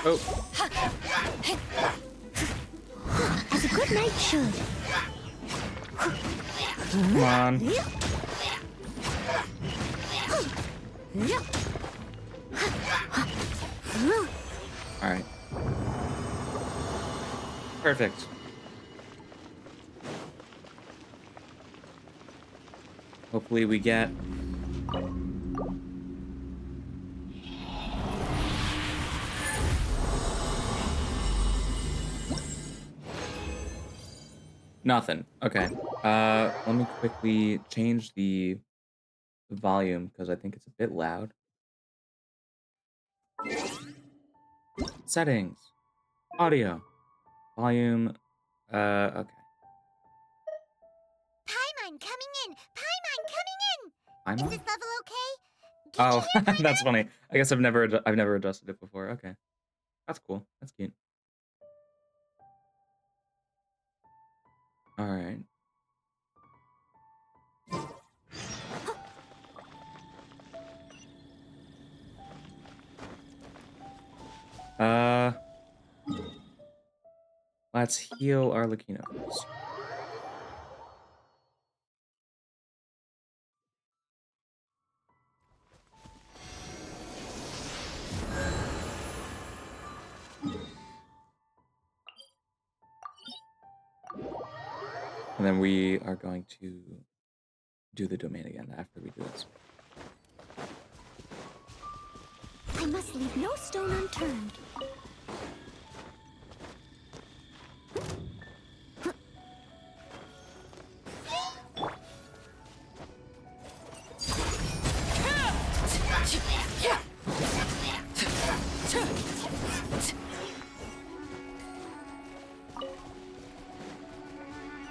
Oh. As a good knight should. Come on. All right. Perfect. Hopefully we get... Nothing. Okay. Let me quickly change the volume because I think it's a bit loud. Settings. Audio. Volume. Okay. Paimon coming in. Paimon coming in. Paimon? Is this level okay? Oh, that's funny. I guess I've never adjusted it before. Okay. That's cool. That's cute. All right. Let's heal our Lucino first. And then we are going to do the domain again after we do this. I must leave no stone unturned.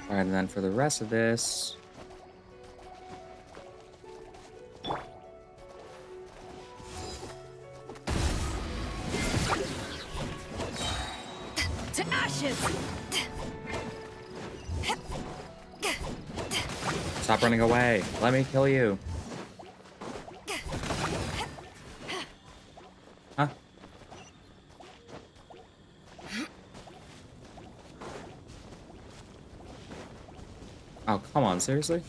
All right, and then for the rest of this, to ashes! Stop running away. Let me kill you. Huh? Oh, come on, seriously?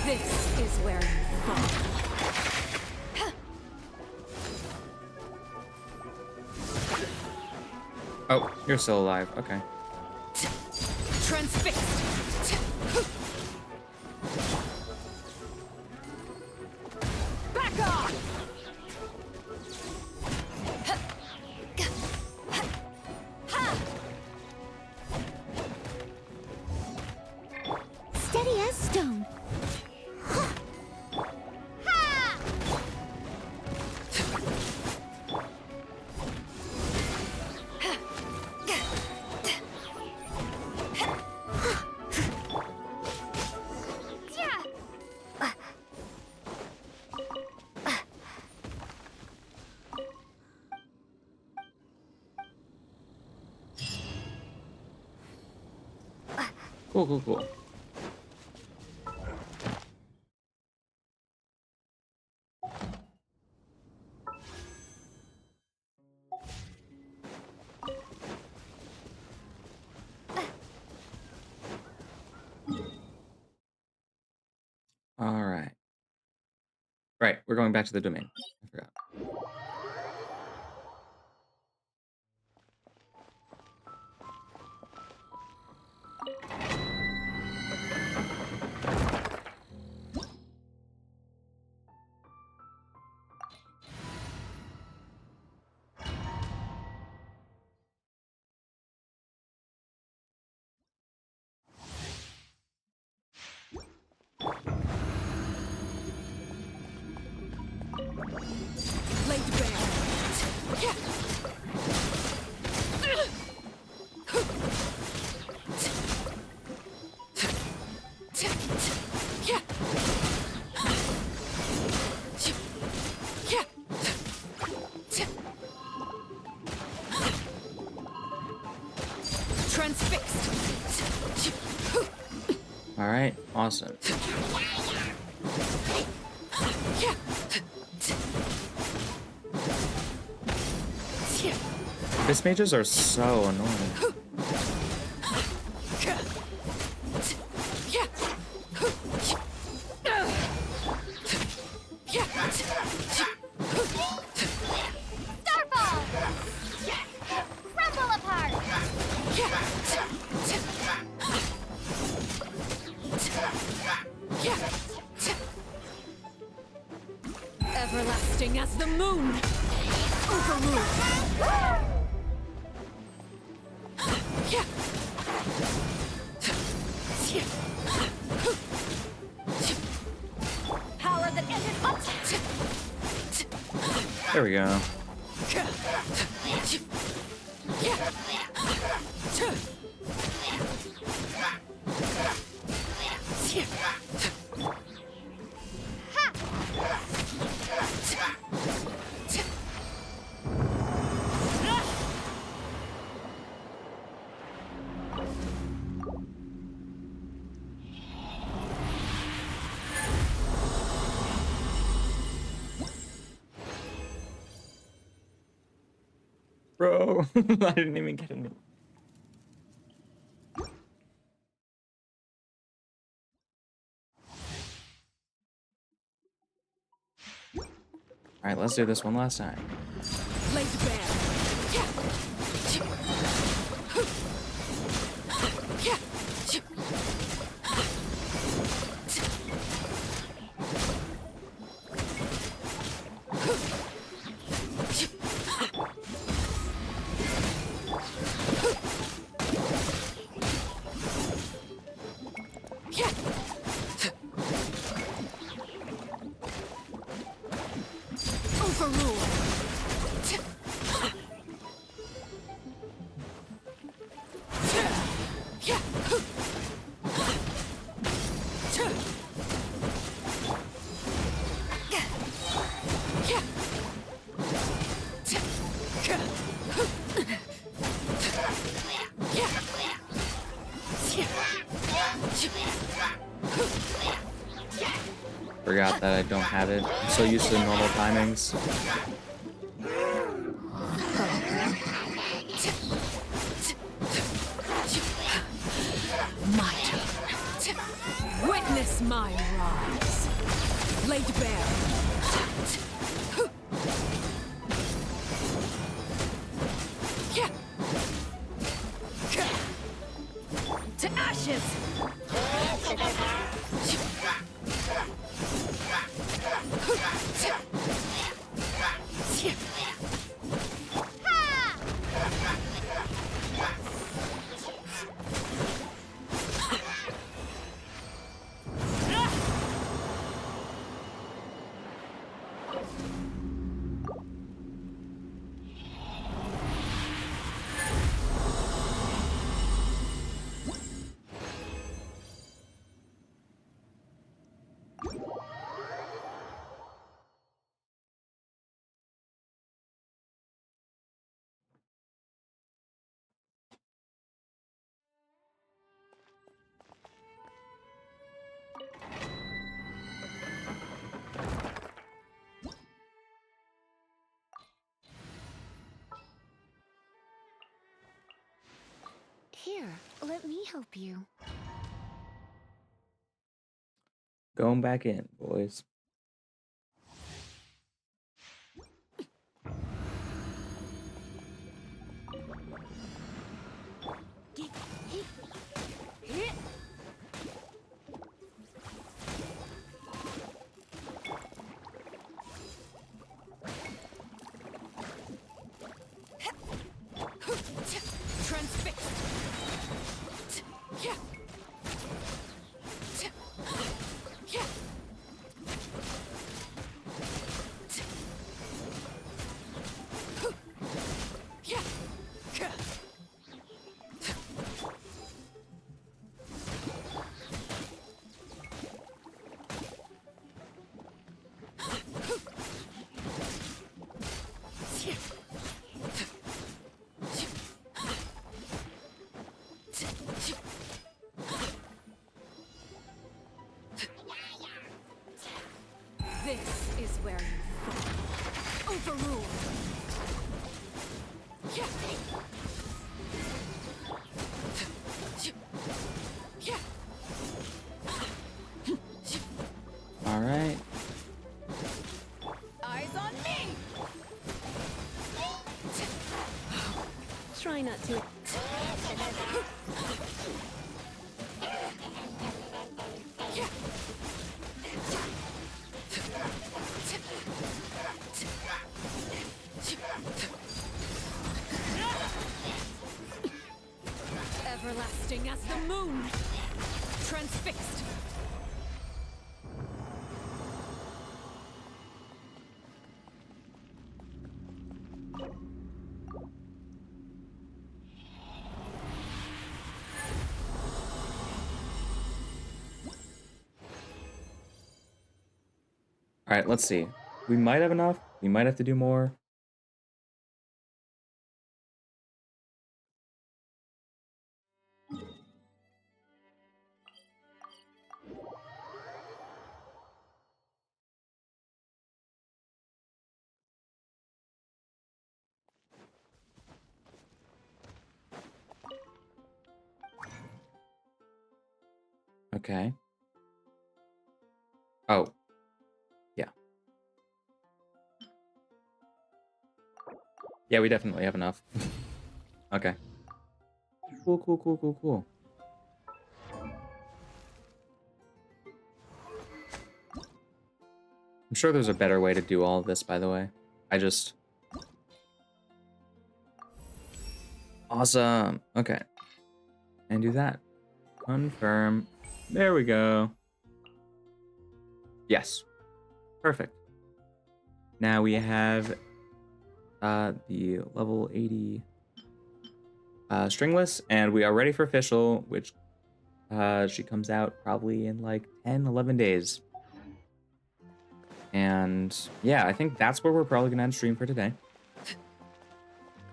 This is where you fall. Oh, you're still alive. Okay. Transfixed! Back off! Steady as stone. Cool, cool, cool. All right. Right, we're going back to the domain. I forgot. Laid bare. Transfixed. All right, awesome. Abyss mages are so annoying. Starfall! Crumble apart! Everlasting as the moon! Overruled! Power that ended up. There we go. Bro, I didn't even get any. All right, let's do this one last time. Laid bare. Overruled. forgot that I don't have it. I'm so used to normal timings. My turn. Witness my rise. Laid bare. To ashes! Here, let me help you. Going back in, boys. This is where you fall. Overruled. All right. Eyes on me. Try not to. Everlasting as the moon. Transfixed. All right, let's see. We might have enough. We might have to do more. Okay. Oh. Yeah. Yeah, we definitely have enough. Okay. Cool, cool, cool, cool, cool. I'm sure there's a better way to do all of this, by the way. I just... Awesome. Okay. And do that. Confirm. There we go. Yes. Perfect. Now we have the level 80 stringless, and we are ready for official, which she comes out probably in like 10, 11 days. And yeah, I think that's where we're probably gonna end stream for today.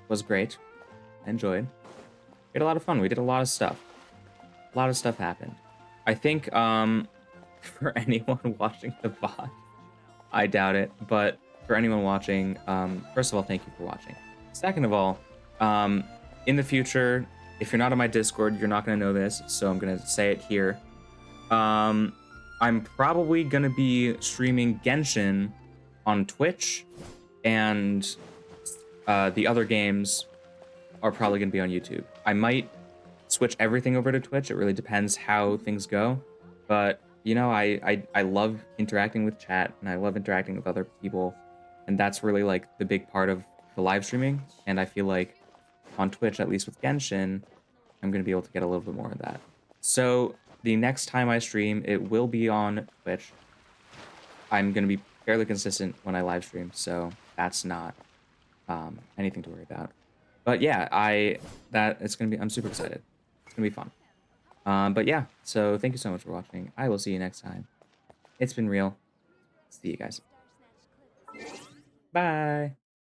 Was great. Enjoyed. We had a lot of fun. We did a lot of stuff. A lot of stuff happened. I think for anyone watching the VOD. I doubt it, but for anyone watching, first of all, thank you for watching. Second of all, in the future, if you're not on my Discord, you're not going to know this, so I'm going to say it here. I'm probably going to be streaming Genshin on Twitch, and the other games are probably going to be on YouTube. I might switch everything over to Twitch. It really depends how things go. But, you know, I love interacting with chat, and I love interacting with other people. And that's really, like, the big part of the live streaming. And I feel like on Twitch, at least with Genshin, I'm going to be able to get a little bit more of that. So the next time I stream, it will be on Twitch. I'm going to be fairly consistent when I live stream, so that's not anything to worry about. But yeah, I'm super excited. It's gonna be fun. But yeah, so thank you so much for watching. I will see you next time. It's been real. See you guys. Bye.